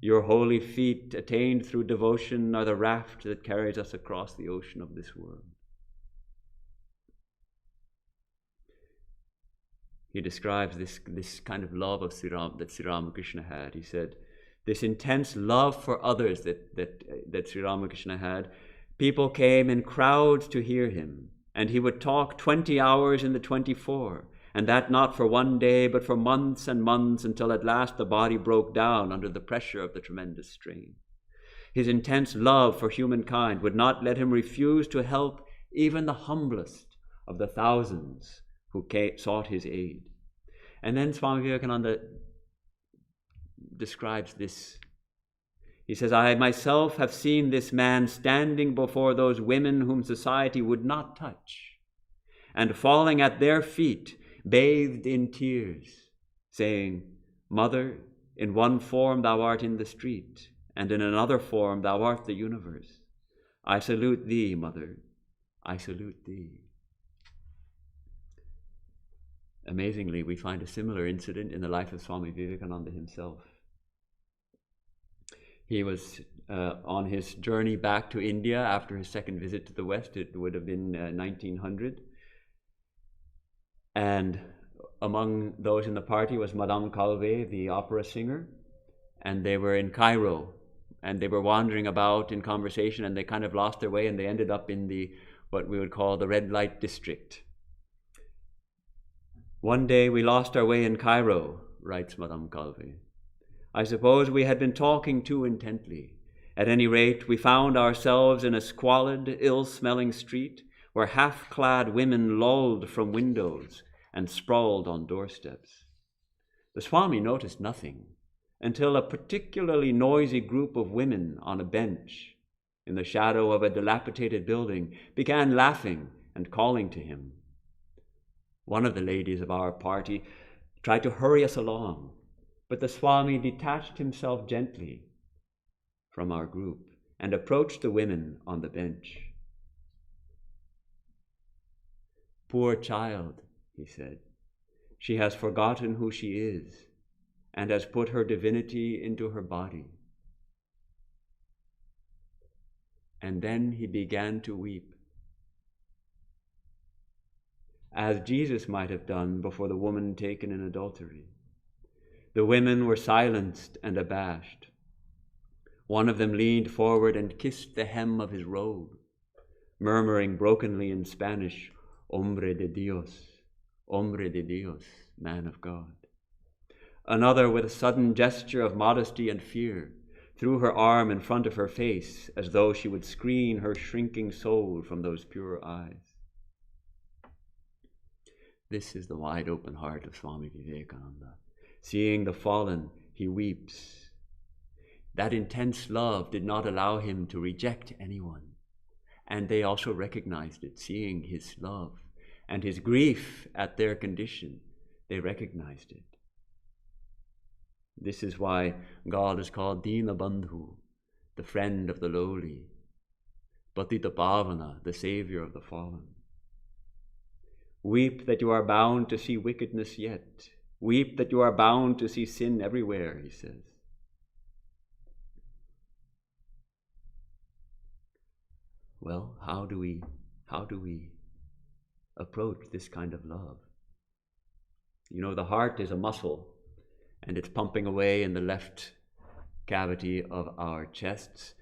Your holy feet, attained through devotion, are the raft that carries us across the ocean of this world. He describes this kind of love of that Sri Ramakrishna had. He said, this intense love for others that Sri Ramakrishna had, people came in crowds to hear him, and he would talk 20 hours in the 24, and that not for one day, but for months and months, until at last the body broke down under the pressure of the tremendous strain. His intense love for humankind would not let him refuse to help even the humblest of the thousands who sought his aid. And then Swami Vivekananda describes this. He says, I myself have seen this man standing before those women whom society would not touch, and falling at their feet, bathed in tears, saying, Mother, in one form thou art in the street, and in another form thou art the universe. I salute thee, Mother, I salute thee. Amazingly, we find a similar incident in the life of Swami Vivekananda himself. He was on his journey back to India after his second visit to the West. It would have been 1900. And among those in the party was Madame Calvé, the opera singer, and they were in Cairo, and they were wandering about in conversation, and they kind of lost their way, and they ended up in what we would call the red light district. One day we lost our way in Cairo, writes Madame Calvé. I suppose we had been talking too intently. At any rate, we found ourselves in a squalid, ill-smelling street where half-clad women lolled from windows and sprawled on doorsteps. The Swami noticed nothing until a particularly noisy group of women on a bench in the shadow of a dilapidated building began laughing and calling to him. One of the ladies of our party tried to hurry us along, but the Swami detached himself gently from our group and approached the women on the bench. Poor child, he said, she has forgotten who she is and has put her divinity into her body. And then he began to weep, as Jesus might have done before the woman taken in adultery. The women were silenced and abashed. One of them leaned forward and kissed the hem of his robe, murmuring brokenly in Spanish, Hombre de Dios, man of God. Another, with a sudden gesture of modesty and fear, threw her arm in front of her face as though she would screen her shrinking soul from those pure eyes. This is the wide open heart of Swami Vivekananda. Seeing the fallen, he weeps. That intense love did not allow him to reject anyone. And they also recognized it, seeing his love and his grief at their condition. They recognized it. This is why God is called Dina Bandhu, the friend of the lowly, Patita Pavana, the savior of the fallen. Weep that you are bound to see wickedness yet. Weep that you are bound to see sin everywhere, he says. Well, how do we approach this kind of love? You know, the heart is a muscle, and it's pumping away in the left cavity of our chests.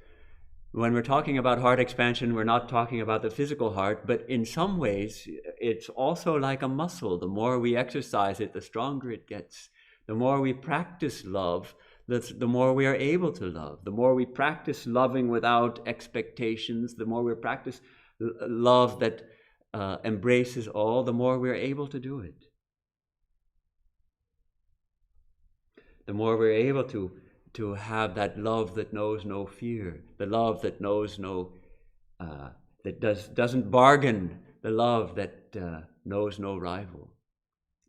When we're talking about heart expansion, we're not talking about the physical heart, but in some ways, it's also like a muscle. The more we exercise it, the stronger it gets. The more we practice love, the more we are able to love. The more we practice loving without expectations, the more we practice love that embraces all, the more we're able to do it. The more we're able to have that love that knows no fear, the love that knows no, doesn't bargain, the love that knows no rival.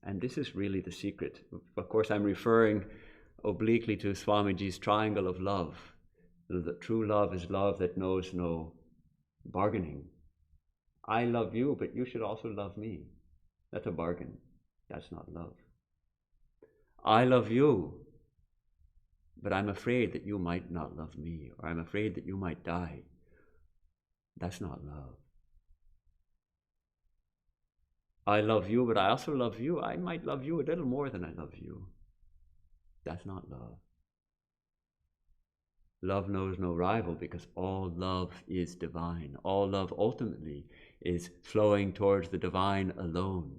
And this is really the secret. Of course, I'm referring obliquely to Swamiji's triangle of love. The true love is love that knows no bargaining. I love you, but you should also love me. That's a bargain. That's not love. I love you, but I'm afraid that you might not love me, or I'm afraid that you might die. That's not love. I love you, but I also love you. I might love you a little more than I love you. That's not love. Love knows no rival because all love is divine. All love ultimately is flowing towards the divine alone.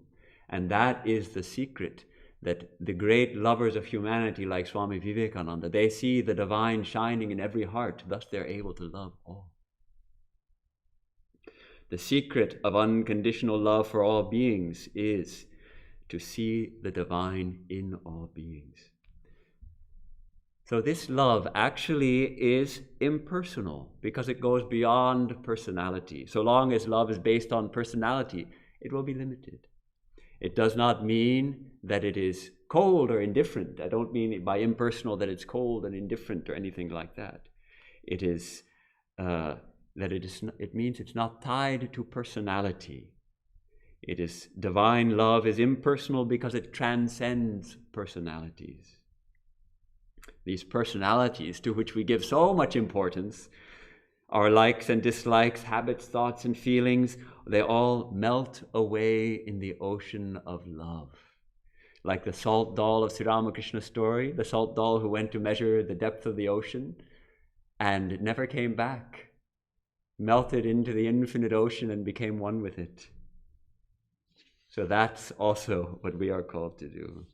And that is the secret, that the great lovers of humanity like Swami Vivekananda, they see the divine shining in every heart, thus they're able to love all. The secret of unconditional love for all beings is to see the divine in all beings. So this love actually is impersonal because it goes beyond personality. So long as love is based on personality, it will be limited. It does not mean that it is cold or indifferent. I don't mean by impersonal that it's cold and indifferent or anything like that. It is it means it's not tied to personality. It is divine love is impersonal because it transcends personalities. These personalities to which we give so much importance, our likes and dislikes, habits, thoughts, and feelings, they all melt away in the ocean of love. Like the salt doll of Sri Ramakrishna's story, the salt doll who went to measure the depth of the ocean and never came back, melted into the infinite ocean and became one with it. So that's also what we are called to do.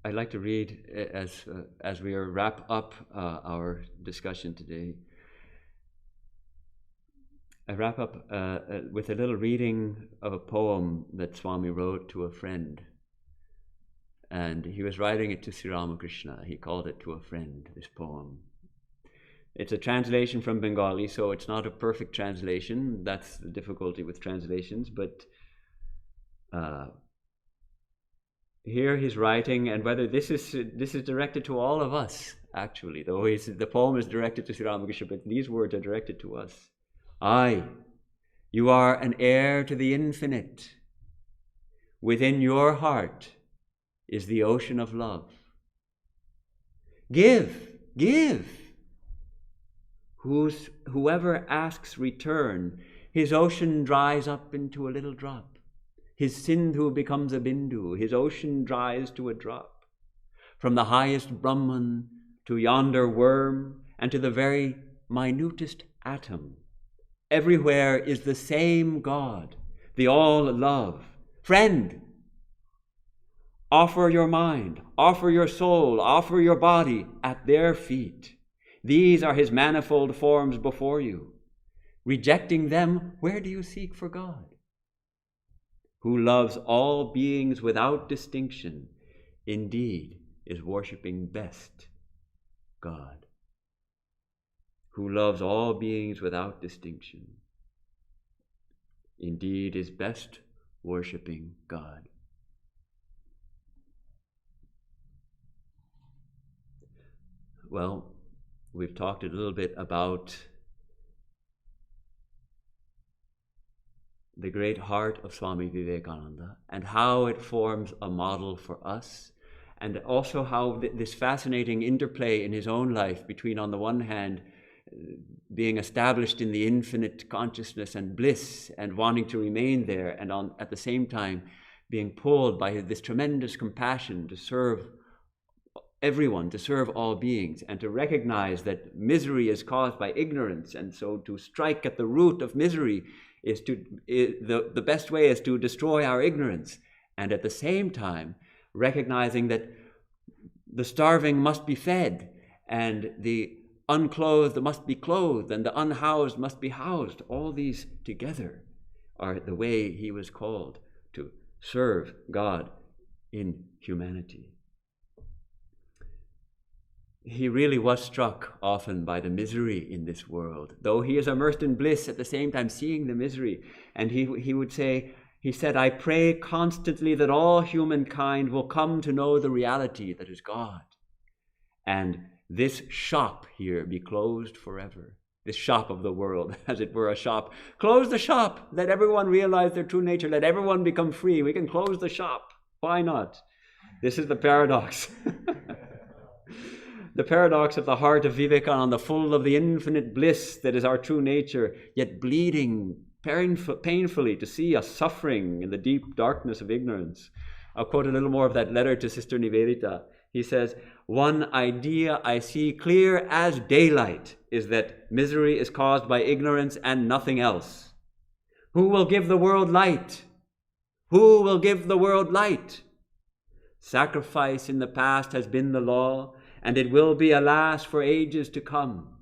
I'd like to read, as we wrap up our discussion today, I wrap up with a little reading of a poem that Swami wrote to a friend. And he was writing it to Sri Ramakrishna. He called it To a Friend, this poem. It's a translation from Bengali, so it's not a perfect translation. That's the difficulty with translations, but here he's writing, and whether this is directed to all of us, actually, though the poem is directed to Sri Ramakrishna, but these words are directed to us. You are an heir to the infinite. Within your heart is the ocean of love. Give. Whoever asks return, his ocean dries up into a little drop. His sindhu becomes a bindu, his ocean dries to a drop. From the highest Brahman to yonder worm and to the very minutest atom, everywhere is the same God, the all-love. Friend, offer your mind, offer your soul, offer your body at their feet. These are his manifold forms before you. Rejecting them, where do you seek for God? Who loves all beings without distinction, indeed is worshipping best God. who loves all beings without distinction, indeed is best worshipping God. Well, we've talked a little bit about the great heart of Swami Vivekananda and how it forms a model for us, and also how this fascinating interplay in his own life between, on the one hand, being established in the infinite consciousness and bliss and wanting to remain there, and at the same time being pulled by this tremendous compassion to serve everyone, to serve all beings, and to recognize that misery is caused by ignorance, and so to strike at the root of misery is the best way is to destroy our ignorance, and at the same time recognizing that the starving must be fed, and the unclothed must be clothed, and the unhoused must be housed. All these together are the way he was called to serve God in humanity. He really was struck often by the misery in this world, though he is immersed in bliss, at the same time seeing the misery. And he said, I pray constantly that all humankind will come to know the reality that is God. And this shop here be closed forever. This shop of the world, as it were a shop. Close the shop. Let everyone realize their true nature. Let everyone become free. We can close the shop. Why not? This is the paradox. The paradox of the heart of Vivekananda, full of the infinite bliss that is our true nature, yet bleeding painfully to see us suffering in the deep darkness of ignorance. I'll quote a little more of that letter to Sister Nivedita. He says, one idea I see clear as daylight is that misery is caused by ignorance and nothing else. Who will give the world light? Who will give the world light? Sacrifice in the past has been the law, and it will be, alas, for ages to come.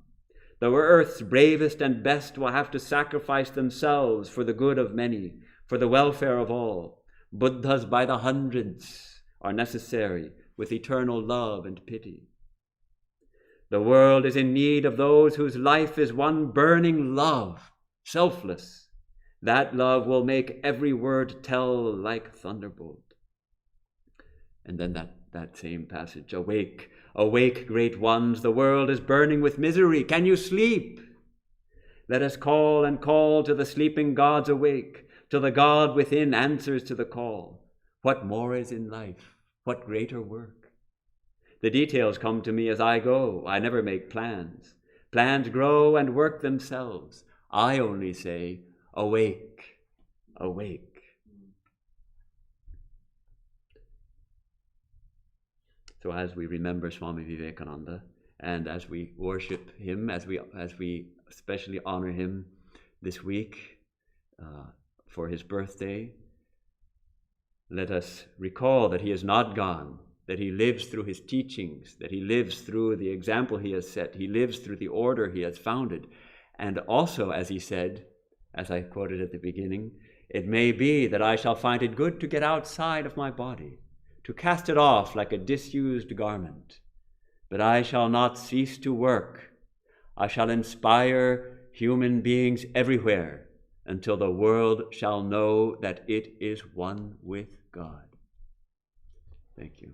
The earth's bravest and best will have to sacrifice themselves for the good of many, for the welfare of all. Buddhas by the hundreds are necessary, with eternal love and pity. The world is in need of those whose life is one burning love, selfless. That love will make every word tell like thunderbolt. And then that same passage, awake, awake, great ones, the world is burning with misery. Can you sleep? Let us call and call till the sleeping gods awake, till the God within answers to the call. What more is in life? What greater work? The details come to me as I go. I never make plans. Plans grow and work themselves. I only say, awake, awake. So as we remember Swami Vivekananda, and as we worship him, as we especially honor him this week for his birthday, let us recall that he is not gone, that he lives through his teachings, that he lives through the example he has set, he lives through the order he has founded. And also, as he said, as I quoted at the beginning, it may be that I shall find it good to get outside of my body, to cast it off like a disused garment. But I shall not cease to work. I shall inspire human beings everywhere until the world shall know that it is one with God. Thank you.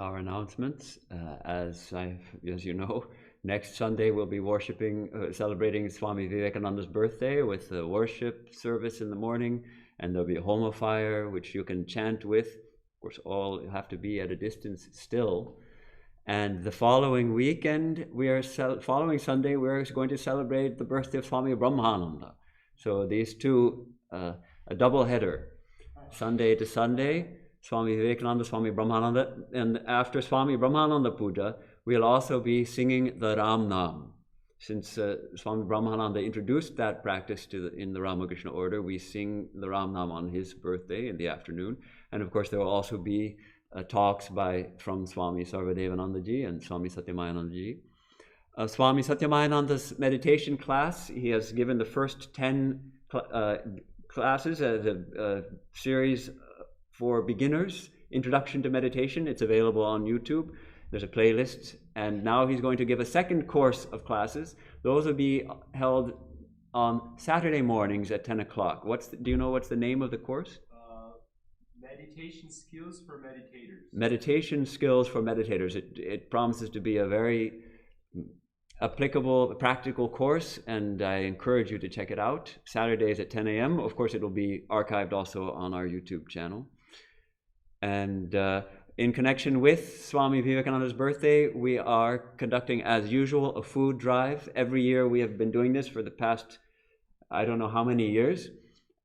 our announcements. As you know, next Sunday we'll be celebrating Swami Vivekananda's birthday with a worship service in the morning, and there'll be a homa fire which you can chant with. Of course, all have to be at a distance still. And the following weekend, following Sunday, we're going to celebrate the birthday of Swami Brahmananda. So these two, a double header, Sunday to Sunday, Swami Vivekananda, Swami Brahmananda, and after Swami Brahmananda Puja, we'll also be singing the Ram Nam. Since Swami Brahmananda introduced that practice in the Ramakrishna order, we sing the Ram Nam on his birthday in the afternoon. And of course, there will also be talks from Swami Sarvadevanandaji and Swami Satyamayanandaji. Swami Satyamayananda's meditation class, he has given the first 10 classes as a series for beginners, Introduction to Meditation. It's available on YouTube. There's a playlist. And now he's going to give a second course of classes. Those will be held on Saturday mornings at 10 o'clock. Do you know what's the name of the course? Meditation Skills for Meditators. Meditation Skills for Meditators. It promises to be a very applicable, practical course, and I encourage you to check it out. Saturdays at 10 a.m. Of course, it will be archived also on our YouTube channel. And in connection with Swami Vivekananda's birthday, we are conducting, as usual, a food drive. Every year we have been doing this for the past, I don't know how many years.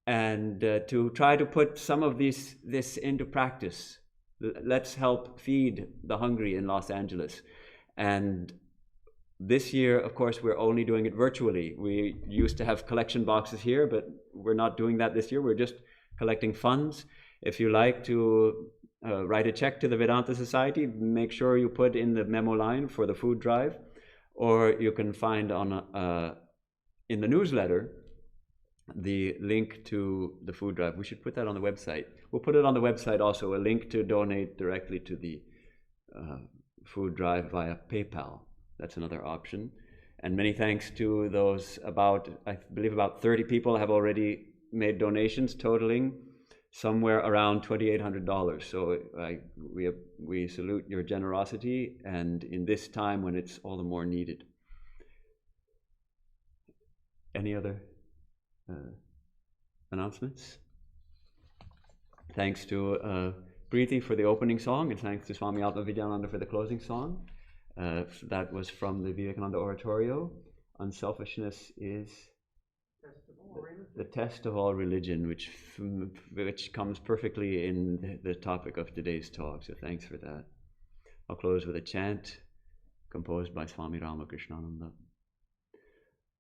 And to try to put some of this into practice. Let's help feed the hungry in Los Angeles. And this year, of course, we're only doing it virtually. We used to have collection boxes here, but we're not doing that this year. We're just collecting funds. If you like to write a check to the Vedanta Society, make sure you put in the memo line for the food drive, or you can find in the newsletter the link to the food drive. We should put that on the website. We'll put it on the website also, a link to donate directly to the food drive via PayPal. That's another option. And many thanks to those I believe about 30 people have already made donations totaling somewhere around $2,800. So we salute your generosity, and in this time when it's all the more needed. Any other announcements? Thanks to Preeti for the opening song, and thanks to Swami Atmavidyananda for the closing song. That was from the Vivekananda Oratorio. Unselfishness is the test of all religion, which comes perfectly in the topic of today's talk. So thanks for that. I'll close with a chant composed by Swami Ramakrishnananda.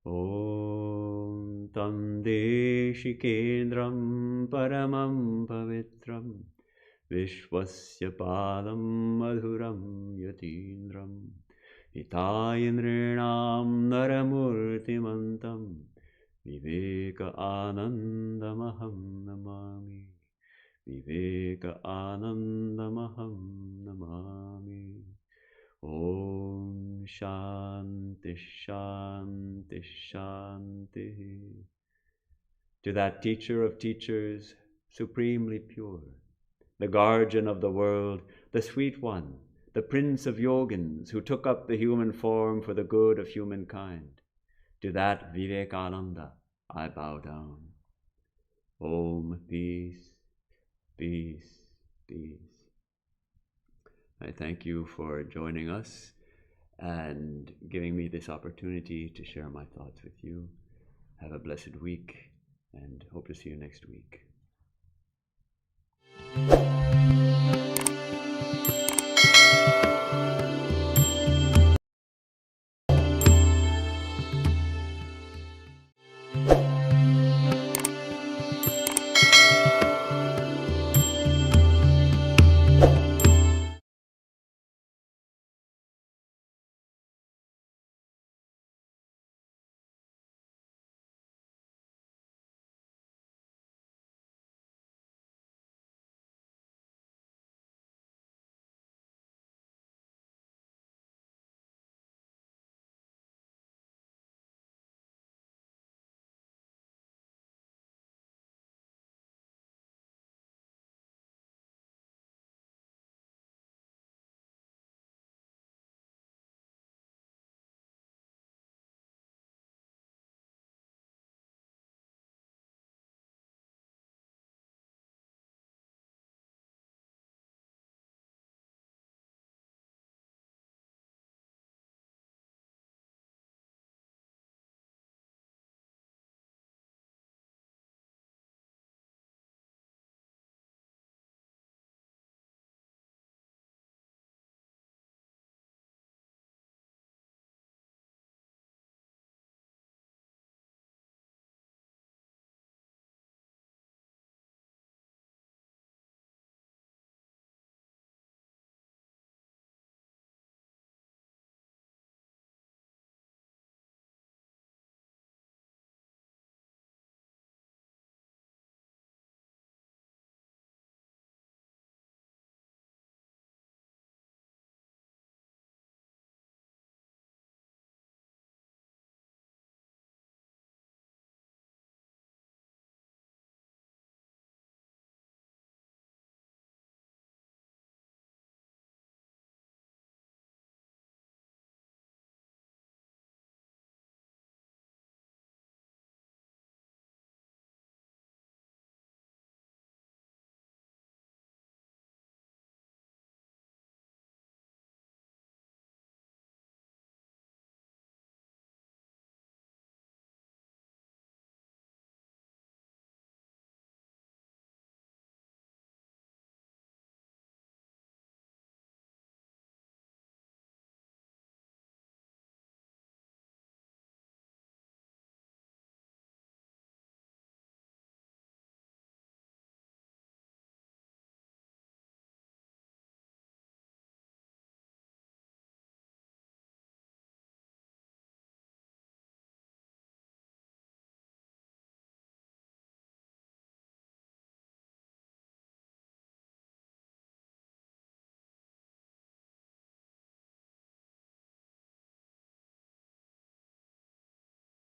Om Tam Deshikendram Paramam Pavitram Vishwasya Padam Madhuram Yatindram Hitayendrinam Naramurtimantam Viveka Anandamaham Namami Viveka Anandamaham Namami. Om Shanti Shanti Shanti. To that teacher of teachers, supremely pure, the guardian of the world, the sweet one, the prince of yogins, who took up the human form for the good of humankind, to that Vivekananda I bow down. Om, peace, peace, peace. I thank you for joining us and giving me this opportunity to share my thoughts with you. Have a blessed week, and hope to see you next week.